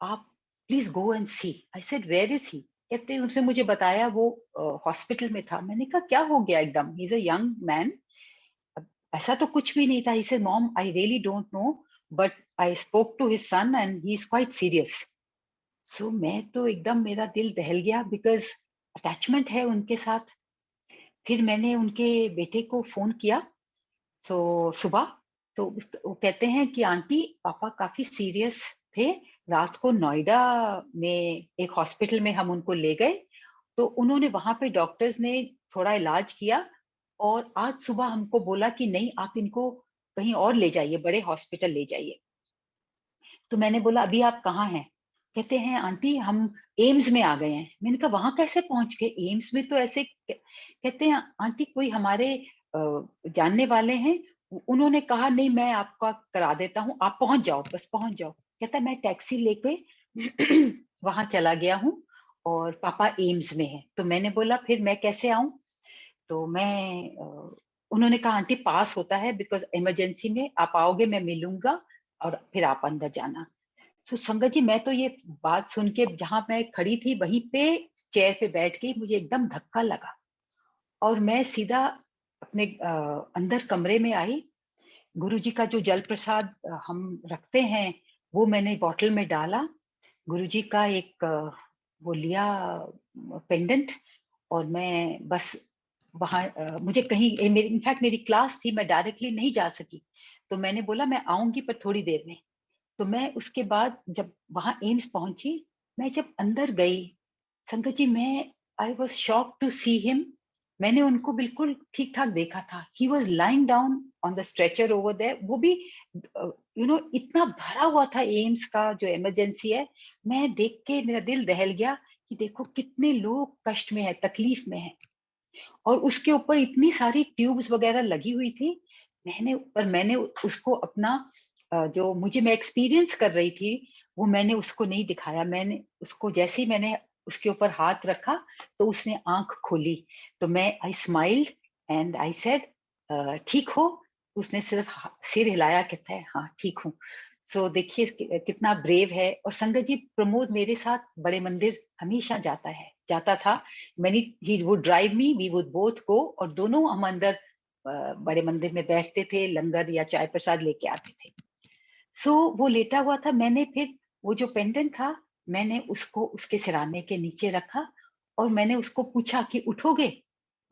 आप please go and see. I said where is he. कहते उसने मुझे बताया वो हॉस्पिटल में था। मैंने कहा क्या हो गया एकदम, he is a young man. ऐसा तो कुछ भी नहीं था। He said mom I really don't know but I spoke to his son and he is quite serious. So मैं तो एकदम, मेरा दिल दहल गया बिकॉज अटैचमेंट है उनके साथ। फिर मैंने उनके बेटे को फोन किया सुबह। तो वो कहते हैं कि आंटी पापा काफी सीरियस थे, रात को नोएडा में एक हॉस्पिटल में हम उनको ले गए। तो उन्होंने वहां पे डॉक्टर्स ने थोड़ा इलाज किया और आज सुबह हमको बोला कि नहीं आप इनको कहीं और ले जाइए, बड़े हॉस्पिटल ले जाइए। तो मैंने बोला अभी आप कहाँ हैं। कहते हैं आंटी हम एम्स में आ गए हैं। मैंने कहा वहां कैसे पहुंच गए, एम्स में तो ऐसे। कहते हैं आंटी कोई हमारे जानने वाले हैं, उन्होंने कहा नहीं मैं आपका करा देता हूँ, आप पहुंच जाओ, बस पहुंच जाओ। कहता है मैं टैक्सी लेके वहां चला गया हूँ और पापा एम्स में है। तो मैंने बोला फिर मैं कैसे आऊं। तो उन्होंने कहा आंटी पास होता है बिकॉज इमरजेंसी में आप आओगे, मैं मिलूंगा और फिर आप अंदर जाना। तो संगत जी मैं तो ये बात सुन के जहां मैं खड़ी थी वहीं पे चेयर पे बैठ गई। मुझे एकदम धक्का लगा और मैं सीधा अपने अंदर कमरे में आई। गुरुजी का जो जल प्रसाद हम रखते हैं वो मैंने बॉटल में डाला। गुरुजी का एक वो लिया पेंडेंट और मैं बस वहां मुझे कहीं इनफैक्ट मेरी क्लास थी, मैं डायरेक्टली नहीं जा सकी। तो मैंने बोला मैं आऊंगी पर थोड़ी देर में। तो मैं उसके बाद जब वहां एम्स पहुंची, मैं जब अंदर गई संगत जी, मैं I was shock to see him. मैंने उनको बिल्कुल ठीक ठाक देखा था। He was lying down on the stretcher over there. वो भी इतना भरा हुआ था एम्स का जो इमरजेंसी है। मैं देख के मेरा दिल दहल गया कि देखो कितने लोग कष्ट में है, तकलीफ में है। और उसके ऊपर इतनी सारी ट्यूब्स वगैरह लगी हुई थी। मैंने उसको अपना जो मैं एक्सपीरियंस कर रही थी वो मैंने उसको नहीं दिखाया। मैंने उसको जैसे ही मैंने उसके ऊपर हाथ रखा तो उसने आंख खोली। तो मैं आई स्माइल्ड एंड आई सेड ठीक हो। उसने सिर्फ सिर हिलाया, कहता है हाँ ठीक हूँ। सो देखिए कितना ब्रेव है। और संगत जी प्रमोद मेरे साथ बड़े मंदिर हमेशा जाता था। He would drive me, we would both go और दोनों हम अंदर बड़े मंदिर में बैठते थे, लंगर या चाय प्रसाद लेके आते थे। सो वो लेटा हुआ था। मैंने फिर वो जो पेंडेंट था मैंने उसको उसके सिराने के नीचे रखा और मैंने उसको पूछा कि उठोगे।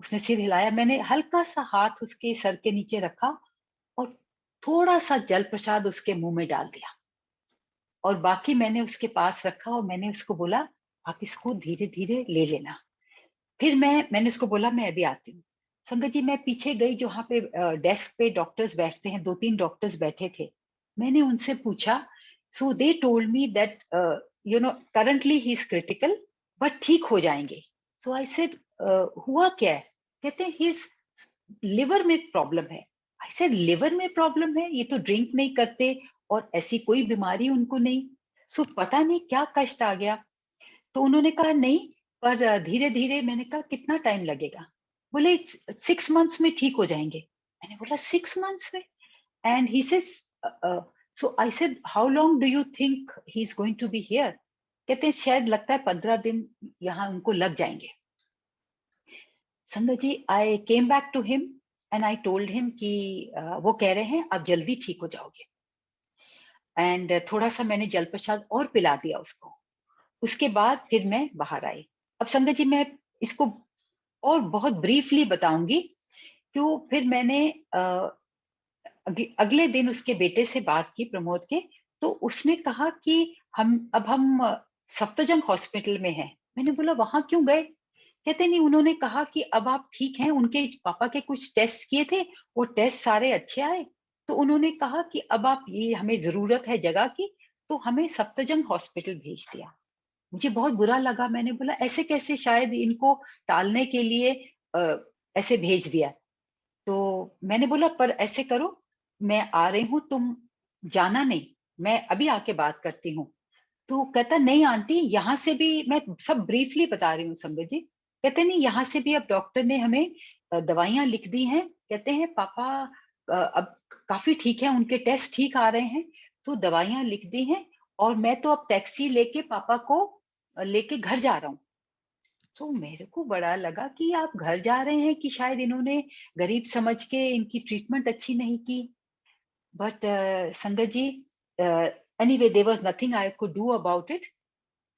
उसने सिर हिलाया। मैंने हल्का सा हाथ उसके सर के नीचे रखा और थोड़ा सा जल प्रसाद उसके मुंह में डाल दिया और बाकी मैंने उसके पास रखा और मैंने उसको बोला आप इसको धीरे धीरे ले लेना। फिर मैंने उसको बोला मैं अभी आती हूँ। संगत जी मैं पीछे गई जहाँ पे डेस्क पे डॉक्टर्स बैठते हैं, 2-3 डॉक्टर्स बैठे थे। मैंने उनसे पूछा। So they told me that currently he is critical but ठीक हो जाएंगे। सो आई सेड हुआ क्या है। कहते हैं हिज लिवर में प्रॉब्लम है। आई सेड लिवर में प्रॉब्लम है, ये तो ड्रिंक नहीं करते और ऐसी कोई बीमारी उनको नहीं। सो पता नहीं क्या कष्ट आ गया। तो उन्होंने कहा नहीं पर धीरे धीरे। मैंने कहा कितना टाइम लगेगा। बोले 6 मंथ्स में ठीक हो जाएंगे। मैंने बोला 6 मंथ्स में। And he says so I said how long do you think he is going to be here? कहते हैं शायद लगता है 15 दिन यहाँ उनको लग जाएंगे। संगत जी, I came back to him and I told him कि वो कह रहे हैं आप जल्दी ठीक हो जाओगे। एंड थोड़ा सा मैंने जल प्रसाद और पिला दिया उसको। उसके बाद फिर मैं बाहर आई। अब संगत जी, मैं इसको और बहुत ब्रीफली बताऊंगी क्यों। फिर मैंने अगले दिन उसके बेटे से बात की, प्रमोद के, तो उसने कहा कि हम सफ्दरजंग हॉस्पिटल में हैं। मैंने बोला वहां क्यों गए? कहते नहीं, उन्होंने कहा कि अब आप ठीक हैं। उनके पापा के कुछ टेस्ट किए थे, वो टेस्ट सारे अच्छे आए, तो उन्होंने कहा कि अब आप, ये हमें जरूरत है जगह की, तो हमें सफ्दरजंग हॉस्पिटल भेज दिया। मुझे बहुत बुरा लगा। मैंने बोला ऐसे कैसे, शायद इनको टालने के लिए ऐसे भेज दिया। तो मैंने बोला पर ऐसे करो, मैं आ रही हूँ, तुम जाना नहीं, मैं अभी आके बात करती हूँ। तो कहता नहीं आंटी, यहाँ से भी, मैं सब ब्रीफली बता रही हूँ संगत जी। कहते नहीं, यहाँ से भी अब डॉक्टर ने हमें दवाइयां लिख दी हैं। कहते हैं पापा अब काफी ठीक है, उनके टेस्ट ठीक आ रहे हैं, तो दवाइयां लिख दी हैं, और मैं तो अब टैक्सी लेके पापा को लेके घर जा रहा हूँ। तो मेरे को बड़ा लगा कि आप घर जा रहे हैं कि शायद इन्होंने गरीब समझ के इनकी ट्रीटमेंट अच्छी नहीं की। बट संगत जी, anyway there was nothing I could do about it.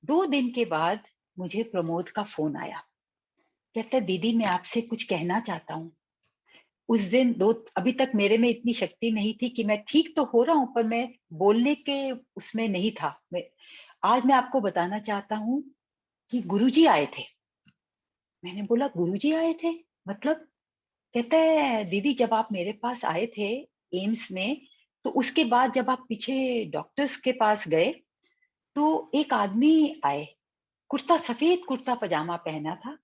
2 दिन के बाद मुझे प्रमोद का फोन आया। कहता दीदी मैं आपसे कुछ कहना चाहता हूँ। उस दिन दो अभी तक मेरे में इतनी शक्ति नहीं थी कि मैं ठीक तो हो रहा हूं, पर मैं बोलने के उसमें नहीं था। आज मैं आपको बताना चाहता हूँ कि गुरुजी आए थे। मैंने बोला गुरुजी आए थे मतलब? कहता है दीदी जब आप मेरे पास आए थे एम्स में, तो उसके बाद जब आप पीछे डॉक्टर्स के पास गए, तो एक आदमी आए, कुर्ता, सफेद कुर्ता पजामा पहना था,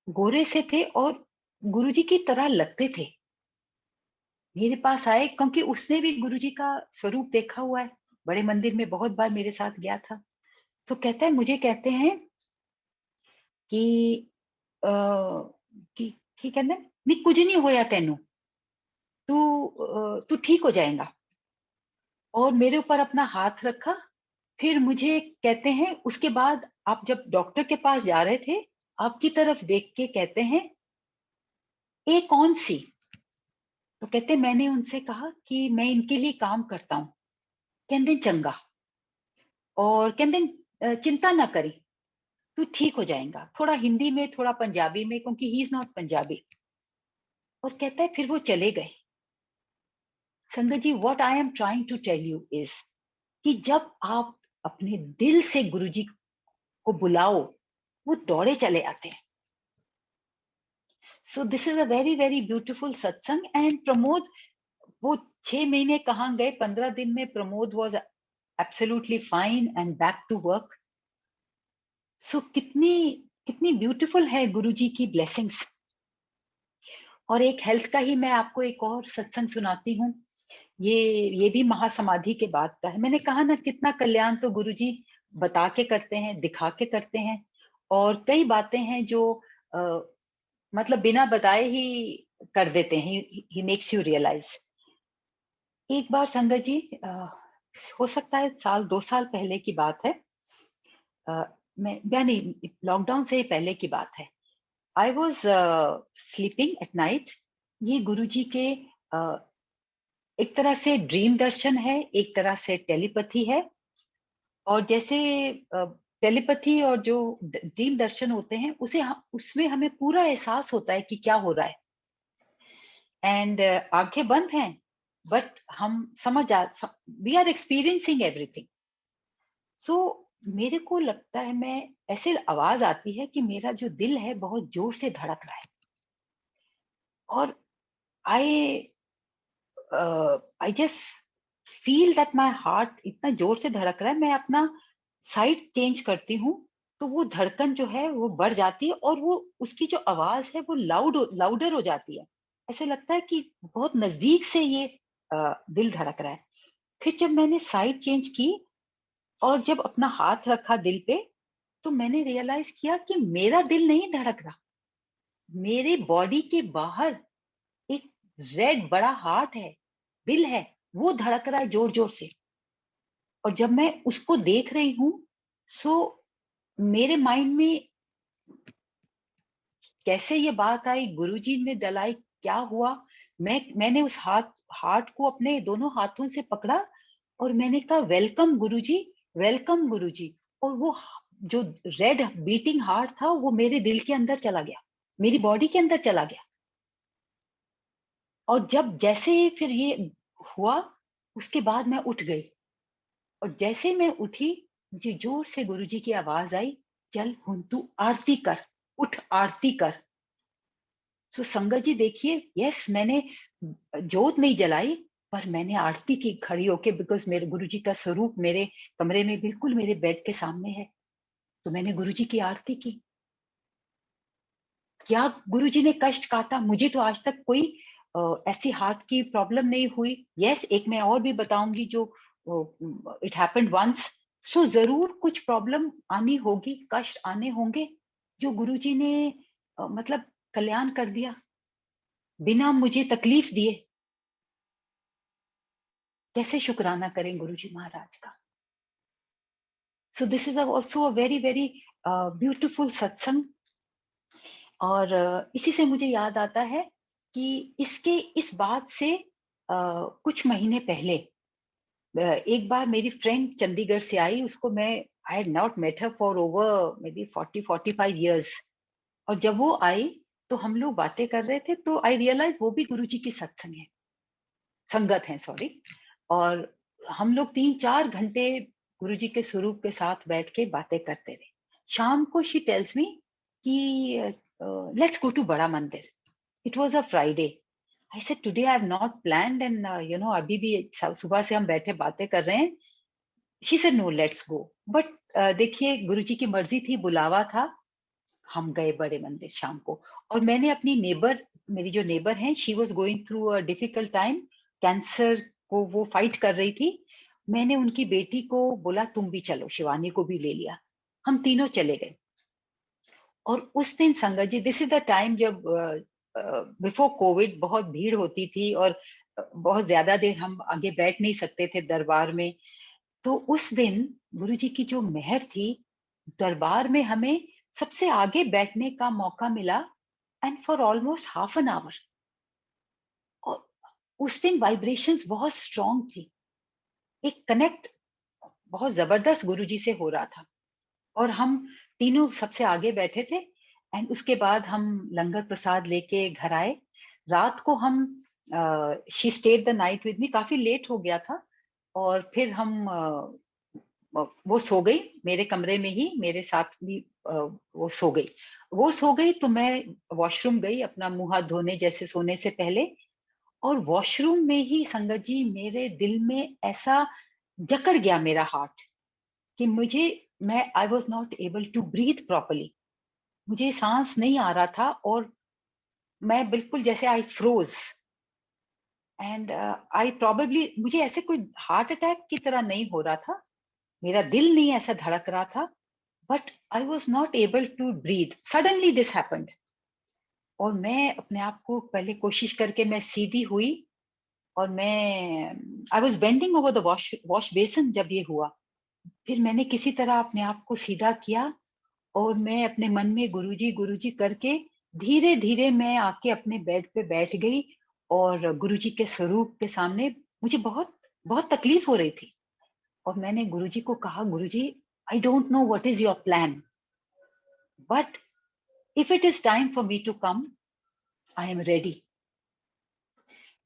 गोरे से थे और गुरुजी की तरह लगते थे। मेरे पास आए क्योंकि उसने भी गुरुजी का स्वरूप देखा हुआ है, बड़े मंदिर में बहुत बार मेरे साथ गया था। तो कहता है, मुझे कहते हैं कि अ, कि कहना नहीं, कुछ नहीं होया तेनू, तू ठीक हो जाएगा। और मेरे ऊपर अपना हाथ रखा। फिर मुझे कहते हैं, उसके बाद आप जब डॉक्टर के पास जा रहे थे, आपकी तरफ देख के कहते हैं ये कौन सी? तो कहते मैंने उनसे कहा कि मैं इनके लिए काम करता हूँ। कहते चंगा, और कहते चिंता ना करी, तू ठीक हो जाएगा। थोड़ा हिंदी में, थोड़ा पंजाबी में, क्योंकि ही इज नॉट पंजाबी। और कहता है फिर वो चले गए। संगत जी, what I am trying to tell you is कि जब आप अपने दिल से गुरुजी को बुलाओ, वो दौड़े चले आते हैं। So this is a very very beautiful सत्संग। एंड प्रमोद, वो 6 महीने कहाँ गए, 15 दिन में Pramod was absolutely fine and back to work. So कितनी कितनी ब्यूटीफुल है गुरुजी की ब्लेसिंग्स। और एक हेल्थ का ही मैं आपको एक और सत्संग सुनाती हूँ। ये भी महासमाधि के बाद का है। मैंने कहा ना, कितना कल्याण तो गुरुजी बता के करते हैं, दिखा के करते हैं। और कई बातें हैं जो मतलब बिना बताए ही कर देते हैं। He makes you realize. एक बार संगत जी, हो सकता है 1-2 साल पहले की बात है, मैं यानी लॉकडाउन से पहले की बात है। I was sleeping at night. ये गुरुजी के एक तरह से ड्रीम दर्शन है, एक तरह से टेलीपैथी है। और जैसे टेलीपैथी और जो ड्रीम दर्शन होते हैं, उसमें हमें पूरा एहसास होता है कि क्या हो रहा है। एंड आंखें बंद हैं, बट हम वी आर एक्सपीरियंसिंग एवरीथिंग। सो मेरे को लगता है, मैं ऐसे आवाज आती है कि मेरा जो दिल है बहुत जोर से धड़क रहा है। और I I just feel that my heart इतना जोर से धड़क रहा है। मैं अपना साइड चेंज करती हूँ, तो वो धड़कन जो है वो बढ़ जाती है, और वो उसकी जो आवाज है वो लाउडर हो जाती है। ऐसे लगता है कि बहुत नजदीक से ये दिल धड़क रहा है। फिर जब मैंने साइड चेंज की और जब अपना हाथ रखा दिल पे, तो मैंने रियलाइज किया कि मेरा दिल नहीं धड़क रहा। मेरे बॉडी के बाहर एक रेड बड़ा हार्ट है, दिल है, वो धड़क रहा है जोर जोर से। और जब मैं उसको देख रही हूँ, सो मेरे माइंड में कैसे ये बात आई, गुरुजी ने डलाई, क्या हुआ? मैंने उस हार्ट को अपने दोनों हाथों से पकड़ा और मैंने कहा वेलकम गुरुजी, वेलकम गुरुजी। और वो जो रेड बीटिंग हार्ट था वो मेरे दिल के अंदर चला गया, मेरी बॉडी के अंदर चला गया। और जब जैसे ही फिर ये हुआ, उसके बाद मैं उठ गई, और जैसे मैं उठी, मुझे जोर से गुरुजी की आवाज आई, चल हुन तू आरती कर, उठ आरती कर। तो संगत जी देखिए, यस मैंने जोत नहीं जलाई, पर मैंने आरती की खड़ी होके, बिकॉज मेरे गुरुजी का स्वरूप मेरे कमरे में बिल्कुल मेरे बेड के सामने है। तो मैंने गुरुजी की आरती की। क्या गुरुजी ने कष्ट काटा? मुझे तो आज तक कोई ऐसी हार्ट की प्रॉब्लम नहीं हुई। यस, एक मैं और भी बताऊंगी जो इट हैपेंड वंस। सो जरूर कुछ प्रॉब्लम आनी होगी, कष्ट आने होंगे, जो गुरुजी ने मतलब कल्याण कर दिया बिना मुझे तकलीफ दिए। कैसे शुक्राना करें गुरुजी महाराज का। सो this is also a very very beautiful सत्संग। और इसी से मुझे याद आता है कि इस बात से कुछ महीने पहले एक बार मेरी फ्रेंड चंडीगढ़ से आई, उसको मैं I had not met her for over maybe 40-45 years। और जब वो आई तो हम लोग बातें कर रहे थे, तो आई रियलाइज वो भी गुरुजी की संगत है, सॉरी। और हम लोग 3-4 घंटे गुरुजी के स्वरूप के साथ बैठ के बातें करते रहे। शाम को शी टेल्स मी कि लेट्स गो टू बड़ा मंदिर। It was a Friday. I said today I have not planned, and अभी भी सुबह से हम बैठे बातें कर रहे हैं। She said no let's go. But देखिए, गुरुजी की मर्जी थी, बुलावा था, हम गए बड़े मंदिर शाम को। और मैंने अपनी नेबर, मेरी जो नेबर हैं, she was going through a difficult time, cancer को वो फाइट कर रही थी। मैंने उनकी बेटी को बोला तुम भी चलो, शिवानी को भी ले लिया, हम तीनों चले गए। और उस दिन संगत जी, दिस इज द टाइम जब बिफोर कोविड बहुत भीड़ होती थी, और बहुत ज्यादा देर हम आगे बैठ नहीं सकते थे दरबार में। तो उस दिन गुरुजी की जो मेहर थी, दरबार में हमें सबसे आगे बैठने का मौका मिला, and for almost half an hour. और उस दिन वाइब्रेशंस बहुत स्ट्रांग थी, एक कनेक्ट बहुत जबरदस्त गुरुजी से हो रहा था। और हम तीनों सबसे आगे बैठे थे, एंड उसके बाद हम लंगर प्रसाद लेके घर आए। रात को हम she stayed the night with me, काफी लेट हो गया था। और फिर हम वो सो गई मेरे कमरे में ही, मेरे साथ भी वो सो गई। तो मैं वॉशरूम गई अपना मुंह हाथ धोने, जैसे सोने से पहले। और वॉशरूम में ही संगत जी मेरे दिल में ऐसा जकड़ गया मेरा हार्ट कि मैं I was not able to breathe properly. मुझे सांस नहीं आ रहा था, और मैं बिल्कुल जैसे आई फ्रोज। एंड आई प्रॉबेबली, मुझे ऐसे कोई हार्ट अटैक की तरह नहीं हो रहा था, मेरा दिल नहीं ऐसा धड़क रहा था, but I was not able to breathe. Suddenly this happened. और मैं अपने आप को पहले कोशिश करके मैं सीधी हुई, और मैं I was bending over the wash basin जब ये हुआ। फिर मैंने किसी तरह अपने आप को सीधा किया, और मैं अपने मन में गुरुजी गुरुजी करके धीरे धीरे मैं आके अपने बेड पे बैठ गई। और गुरुजी के स्वरूप के सामने मुझे बहुत बहुत तकलीफ हो रही थी। और मैंने गुरुजी को कहा, Guruji I don't know what is your plan, but if it is time for me to come, I am ready.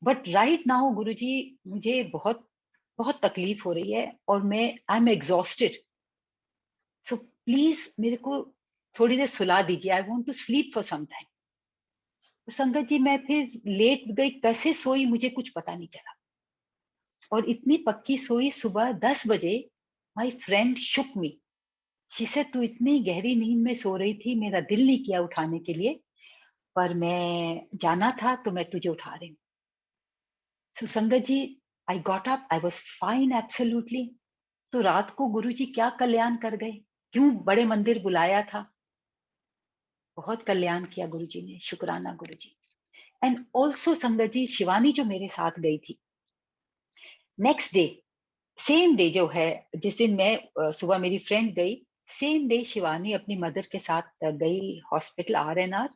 But right now Guruji, मुझे बहुत बहुत तकलीफ हो रही है, और मैं I am exhausted. So please मेरे को थोड़ी देर सुला दीजिए, I want to sleep for some time. संगत जी, मैं फिर लेट गई, कैसे सोई मुझे कुछ पता नहीं चला। और इतनी पक्की सोई, सुबह 10 बजे my friend shook me. She said तू इतनी गहरी नींद में सो रही थी, मेरा दिल नहीं किया उठाने के लिए, पर मैं जाना था तो मैं तुझे उठा रही हूँ। सो संगत जी, I got up, I was fine absolutely. तो रात को गुरुजी क्या कल्याण कर गए, क्यों बड़े मंदिर बुलाया था, बहुत कल्याण किया गुरुजी ने, शुक्राना गुरुजी। एंड ऑल्सो संगत जी, शिवानी जो मेरे साथ गई थी, नेक्स्ट डे सेम डे जो है, जिस दिन मैं सुबह मेरी फ्रेंड गई, सेम डे शिवानी अपनी मदर के साथ गई हॉस्पिटल RNR।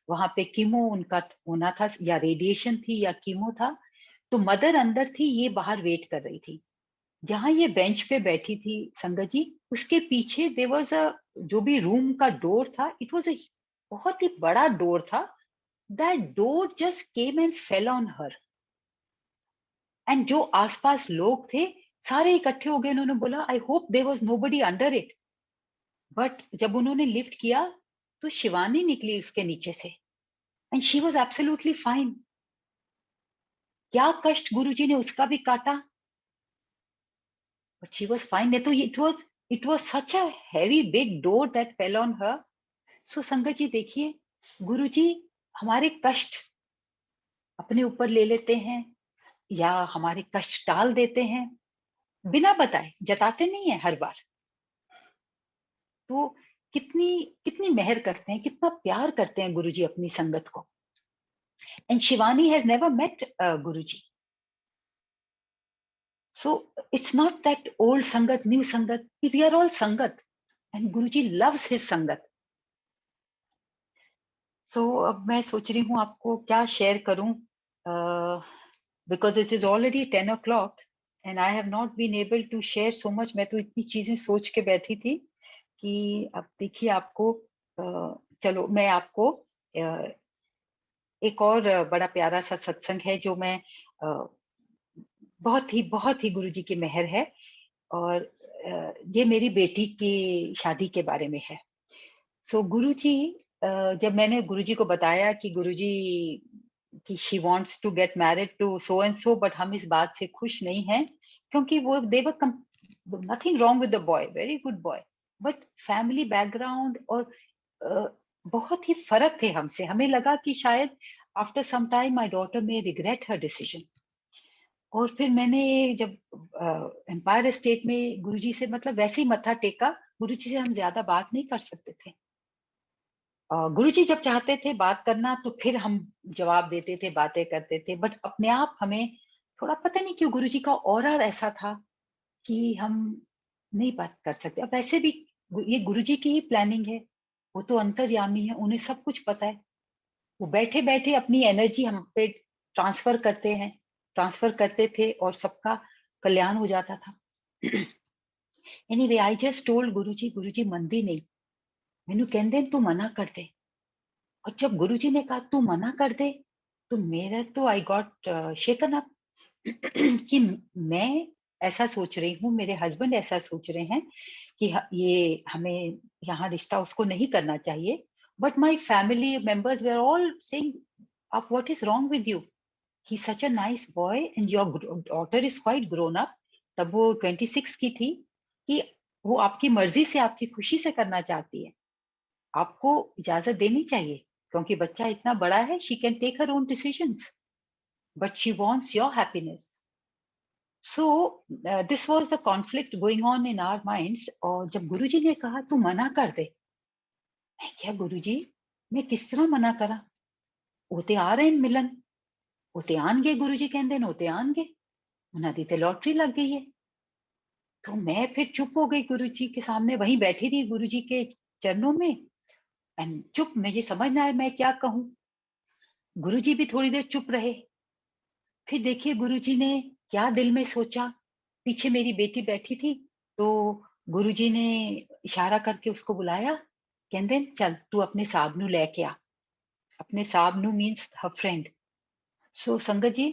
वहां पे कीमो उनका होना था, या रेडिएशन थी या कीमो था। तो मदर अंदर थी, ये बाहर वेट कर रही थी। जहां ये बेंच पे बैठी थी संगत जी, उसके पीछे देयर वाज अ, जो भी रूम का डोर था, इट वाज अ बहुत ही बड़ा डोर था। That door just came and fail on her. And जो आसपास लोग थे सारे इकट्ठे हो गए, उन्होंने बोला I hope there was nobody under it. But जब उन्होंने लिफ्ट किया तो शिवानी निकली उसके नीचे से, and she was absolutely fine. क्या कष्ट गुरुजी ने उसका भी काटा, बट शी वाज फाइन। तो it was such a heavy big door that fell on her. So संगत जी देखिए, गुरुजी हमारे कष्ट अपने ऊपर ले लेते हैं, या हमारे कष्ट टाल देते हैं, बिना बताए, जताते नहीं है हर बार। तो कितनी कितनी मेहर करते हैं, कितना प्यार करते हैं गुरुजी अपनी संगत को। And Shivani has never met Guruji. So it's not that old sangat, new sangat, we are all sangat, and Guruji loves his sangat. So अब मैं सोच रही हूँ आपको क्या शेयर करूं, because it is already 10 o'clock and I have not been able to share so much. मैं तो इतनी चीजें सोच के बैठी थी कि अब देखिए आपको, चलो मैं आपको एक और बड़ा प्यारा सा सत्संग है जो मैं बहुत ही गुरुजी की मेहर है, और ये मेरी बेटी की शादी के बारे में है। सो गुरुजी, जब मैंने गुरुजी को बताया कि गुरुजी कि she wants to get married to so and so, but हम इस बात से खुश नहीं हैं, क्योंकि वो there were nothing wrong with the boy, very good boy, but family background और बहुत ही फर्क थे हमसे। हमें लगा कि शायद after some time my daughter may regret her decision. और फिर मैंने जब एम्पायर स्टेट में गुरुजी से मतलब वैसे ही मत्था टेका, गुरुजी से हम ज्यादा बात नहीं कर सकते थे। गुरुजी जब चाहते थे बात करना तो फिर हम जवाब देते थे, बातें करते थे, बट अपने आप हमें थोड़ा पता नहीं क्यों गुरुजी का ऑरा ऐसा था कि हम नहीं बात कर सकते। अब ऐसे भी ये गुरुजी की ही प्लानिंग है, वो तो अंतर्यामी है, उन्हें सब कुछ पता है। वो बैठे बैठे अपनी एनर्जी हम पे ट्रांसफर करते थे और सबका कल्याण हो जाता था। एनीवे आई जस्ट टोल्ड गुरुजी, गुरुजी मंदी नहीं, मैनू कहंदे तू मना कर दे। और जब गुरुजी ने कहा तू मना कर दे, तो मेरा तो आई गॉट शेकन अप कि मैं ऐसा सोच रही हूँ, मेरे हस्बैंड ऐसा सोच रहे हैं कि ये हमें यहाँ रिश्ता उसको नहीं करना चाहिए, but my family members they are all saying आप what is wrong with you, he such a nice boy and your daughter is quite grown up. तब वो 26 की थी, कि वो आपकी मर्जी से, आपकी खुशी से करना चाहती है, आपको इजाजत देनी चाहिए, क्योंकि बच्चा इतना बड़ा है, she can take her own decisions, but she wants your happiness. So this was the conflict going on in our minds. और जब गुरुजी ने कहा तू मना कर दे, मैं क्या गुरुजी, मैं किस तरह मना करा, होते आ रहे हैं मिलन, होते आनगे, गुरुजी कहते हैं होते आनगे, उन्हें दी ते लॉटरी लग गई है। तो मैं फिर चुप हो गई गुरुजी के सामने, वहीं बैठी थी गुरुजी के चरणों में, एंड चुप, मुझे समझ ना आया मैं क्या कहूं। गुरुजी भी थोड़ी देर चुप रहे। फिर देखिए गुरुजी ने क्या दिल में सोचा, पीछे मेरी बेटी बैठी थी, तो गुरुजी ने इशारा करके उसको बुलाया, कहते चल तू अपने साहब नू लेके आ। अपने साहब नू मीन्स हर फ्रेंड। सो संगत जी,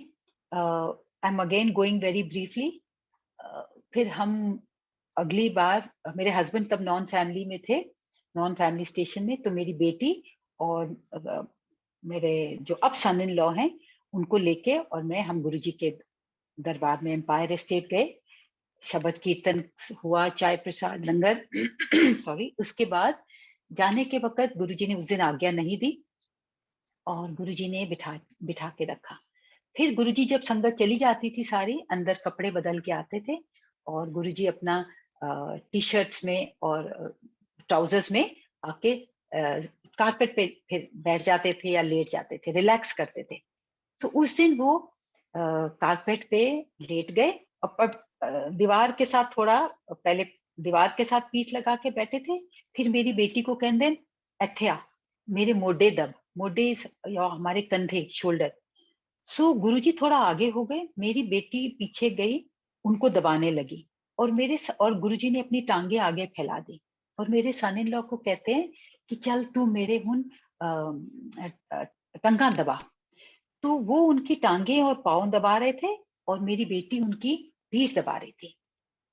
I am again going very briefly. फिर हम अगली बार, मेरे हस्बैंड तब नॉन फैमिली में थे, नॉन फैमिली स्टेशन में, तो मेरी बेटी और मेरे जो अब सन इन लॉ हैं उनको लेके और मैं, हम गुरुजी के दरबार में एम्पायर स्टेट गए। शबद कीर्तन हुआ, चाय प्रसाद लंगर सॉरी। उसके बाद जाने के वक्त गुरुजी ने उस दिन आज्ञा नहीं दी और गुरुजी ने बिठा बिठा के रखा। फिर गुरुजी जब संगत चली जाती थी सारी, अंदर कपड़े बदल के आते थे और गुरुजी अपना टी शर्ट्स में और ट्राउजर्स में आके कारपेट पे फिर बैठ जाते थे या लेट जाते थे, रिलैक्स करते थे। तो उस दिन वो कारपेट पे लेट गए और दीवार के साथ थोड़ा पहले दीवार के साथ पीठ लगा के बैठे थे, फिर मेरी बेटी को कहते एथिया मेरे मोढे दब, मोढे या हमारे कंधे शोल्डर। सो गुरुजी थोड़ा आगे हो गए, मेरी बेटी पीछे गई, उनको दबाने लगी और गुरुजी ने अपनी टांगे आगे फैला दी और मेरे सन इन लॉ को कहते हैं कि चल तू मेरे हुन टंगा दबा। तो वो उनकी टांगे और पाँव दबा रहे थे और मेरी बेटी उनकी पीठ दबा रही थी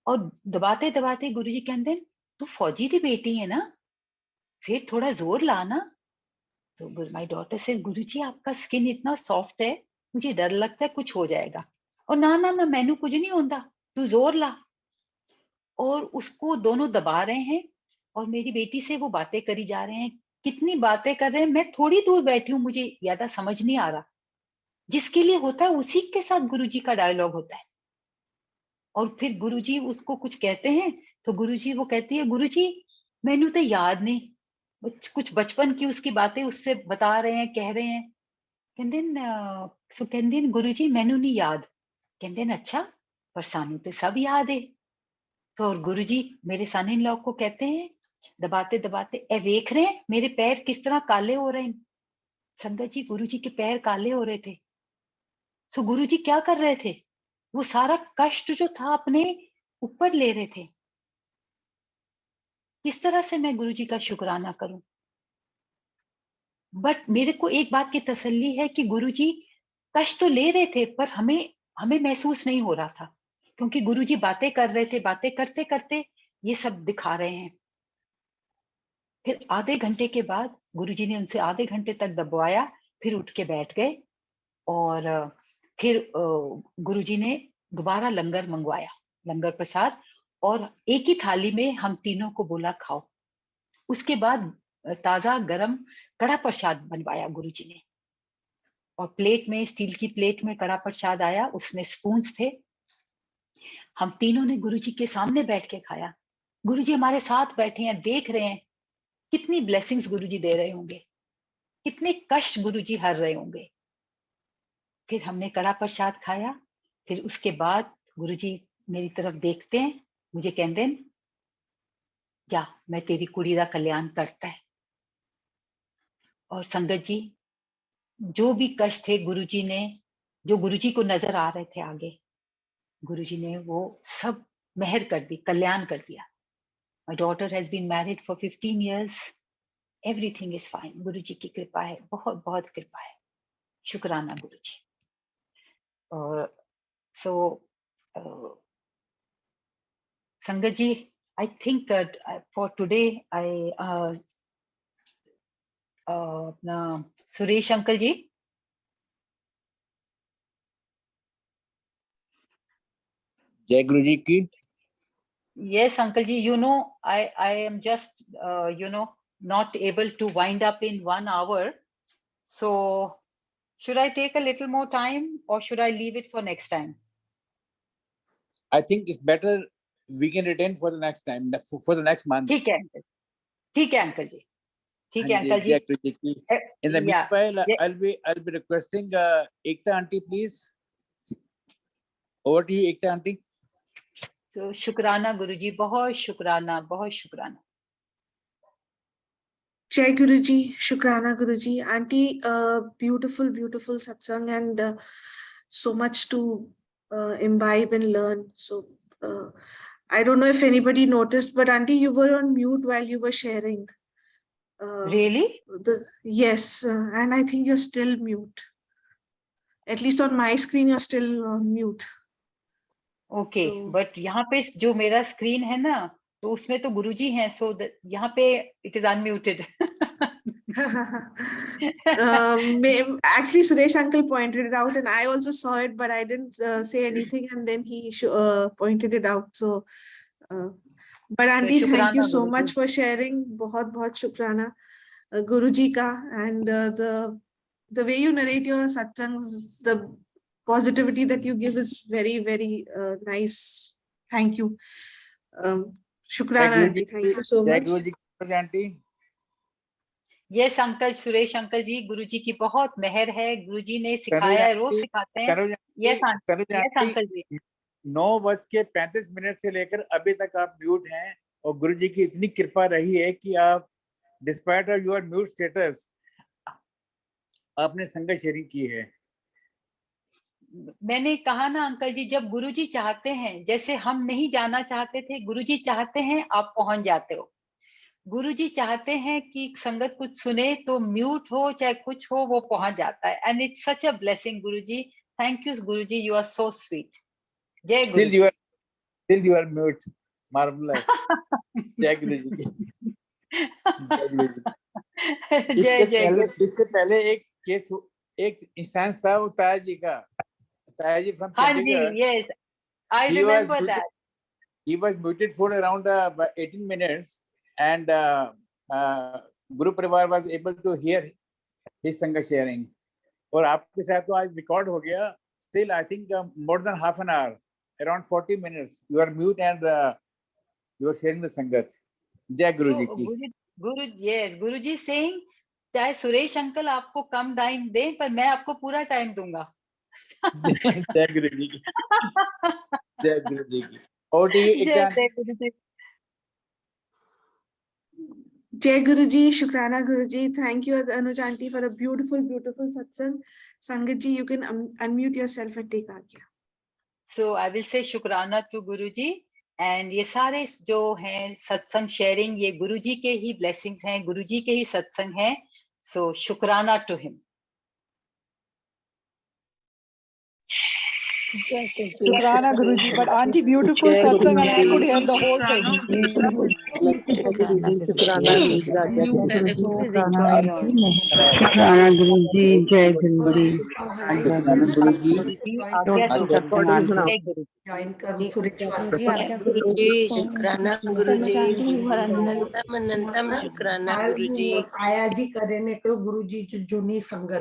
और दबाते दबाते गुरुजी कहते हैं तू फौजी की बेटी है ना, फिर थोड़ा जोर लाना। तो माय डॉटर से गुरुजी आपका स्किन इतना सॉफ्ट है, मुझे डर लगता है कुछ हो जाएगा। और ना ना ना मैनू कुछ नहीं होता, तू जोर ला। और उसको दोनों दबा रहे हैं और मेरी बेटी से वो बातें करी जा रहे हैं, कितनी बातें कर रहे हैं। मैं थोड़ी दूर बैठी हूँ, मुझे ज्यादा समझ नहीं आ रहा। जिसके लिए होता है उसी के साथ गुरुजी का डायलॉग होता है। और फिर गुरुजी उसको कुछ कहते हैं तो गुरुजी वो कहती है गुरुजी मैनू तो याद नहीं, कुछ बचपन की उसकी बातें उससे बता रहे हैं, कह रहे हैं। कहते गुरुजी मैनू नहीं याद। कहते अच्छा पर सानू तो सब याद है। तो और गुरुजी मेरे सन इन लॉ को कहते हैं दबाते दबाते ए वेख रहे हैं मेरे पैर किस तरह काले हो रहे हैं। संगत जी गुरुजी के पैर काले हो रहे थे। सो गुरुजी क्या कर रहे थे, वो सारा कष्ट जो था अपने ऊपर ले रहे थे। किस तरह से मैं गुरुजी का शुक्राना करूं। बट मेरे को एक बात की तसल्ली है कि गुरुजी कष्ट तो ले रहे थे पर हमें महसूस नहीं हो रहा था, क्योंकि गुरुजी बातें कर रहे थे, बातें करते करते ये सब दिखा रहे हैं। फिर आधे घंटे के बाद गुरुजी ने उनसे आधे घंटे तक दबवाया, फिर उठ के बैठ गए और फिर गुरुजी ने दोबारा लंगर मंगवाया, लंगर प्रसाद, और एक ही थाली में हम तीनों को बोला खाओ। उसके बाद ताजा गरम कड़ा प्रसाद बनवाया गुरुजी ने और प्लेट में, स्टील की प्लेट में कड़ा प्रसाद आया, उसमें स्पून्स थे। हम तीनों ने गुरुजी के सामने बैठ के खाया। गुरुजी हमारे साथ बैठे हैं, देख रहे हैं कितनी ब्लेसिंग्स गुरुजी दे रहे होंगे, कितने कष्ट गुरुजी हर रहे होंगे। फिर हमने कड़ा प्रसाद खाया। फिर उसके बाद गुरुजी मेरी तरफ देखते हैं, मुझे कहते हैं जा मैं तेरी कुड़ी दा कल्याण करता है। और संगत जी जो भी कष्ट थे गुरुजी ने, जो गुरुजी को नजर आ रहे थे आगे, गुरुजी ने वो सब मेहर कर दी, कल्याण कर दिया। My daughter has been married for 15 years. Everything is fine. गुरुजी की कृपा है, बहुत बहुत कृपा है। शुक्राना गुरुजी। और so संगत जी, I think that for today I अपना सुरेश अंकल जी। जय गुरु जी की। Yes uncle ji, you know I am just not able to wind up in 1 hour, so should I take a little more time or should I leave it for next time? I think it's better we can retain for the next time, for the next month. ठीक है अंकल, ठीक है अंकल जी, ठीक है अंकल जी। जय गुरु जी की। In the meanwhile, I'll be requesting Ekta aunty, please. Over to you, Ekta aunty. So शुक्राना गुरुजी, बहुत शुक्राना, बहुत शुक्राना। Jai Guruji, Shukrana Guruji. Auntie, beautiful, beautiful satsang and so much to imbibe and learn. So I don't know if anybody noticed, but Auntie, you were on mute while you were sharing. Really? Yes, and I think you're still mute. At least on my screen, you're still on mute. Okay, but यहाँ पे जो मेरा स्क्रीन है ना, तो उसमें तो गुरुजी हैं, so यहाँ पे it is unmuted. Actually, Suresh uncle pointed it out and I also saw it, but I didn't say anything, and then he pointed it out. So but Auntie, thank you so much for sharing. बहुत बहुत शुक्राना गुरुजी का, and the way you narrate your satsangs, the positivity that you give is very, very nice. Thank you. Shukrana Auntie, thank you so much. Auntie. Yes uncle, Suresh uncle ji, Guruji की बहुत मेहर है, गुरुजी ने सिखाया है, रोज सिखाते हैं। यस अंकल जी। 9:35 से लेकर अभी तक आप म्यूट हैं, और गुरु जी की इतनी कृपा रही है कि आप despite of your mute status आपने संगत शेयरिंग की है। मैंने कहा ना अंकल जी, जब गुरुजी चाहते हैं, जैसे हम नहीं जाना चाहते थे, गुरुजी चाहते हैं आप पहुंच जाते हो। गुरुजी चाहते हैं कि संगत कुछ सुने तो म्यूट हो चाहे कुछ हो, वो पहुंच जाता है। And it's such a blessing Guruji. Thank you Guruji, you are so sweet. जय Still you are mute. Marvelous. जय गुरु जी की। जय गुरु जी। जय गुरु। इससे पहले एक इंस्टेंस था वो ताया जी का। ताया जी फ्रॉम हाँ जी, Chandigarh. Yes, I remember that. He was muted for around 18 minutes, and Guru Parivar was able to hear his Sangha sharing. और आपके साथ तो आज रिकॉर्ड हो गया। Still, I think more than half an hour, around 40 minutes. You are mute and you are sharing the Sangat. जय गुरु जी की। गुरुजी सेइंग, चाहे सुरेश अंकल आपको कम टाइम दें, पर मैं आपको पूरा टाइम दूंगा। जय गुरु जी की। जय गुरु जी की। Over to you, Ikra. जय गुरुजी। Jai Guruji, Shukrana Guruji. Thank you, Anuj Aunty, for a beautiful, beautiful satsang. Sangat ji, you can unmute yourself and take Agya. So I will say शुक्राना to गुरुजी। एंड ये सारे जो हैं सत्संग शेयरिंग, ये गुरुजी के ही ब्लेसिंग्स हैं, गुरुजी के ही सत्संग हैं। सो शुक्राना to him. Shukrana Guruji, but auntie, beautiful satsang and I could hear the whole thing. शुक्राना गुरु जी, जय गुरु जी। गुरु जी। गुरु जी, शुक्राना गुरु जी, अनंतम शुक्राना गुरु जी। आया जी करे ने को गुरु जी जूनी संगत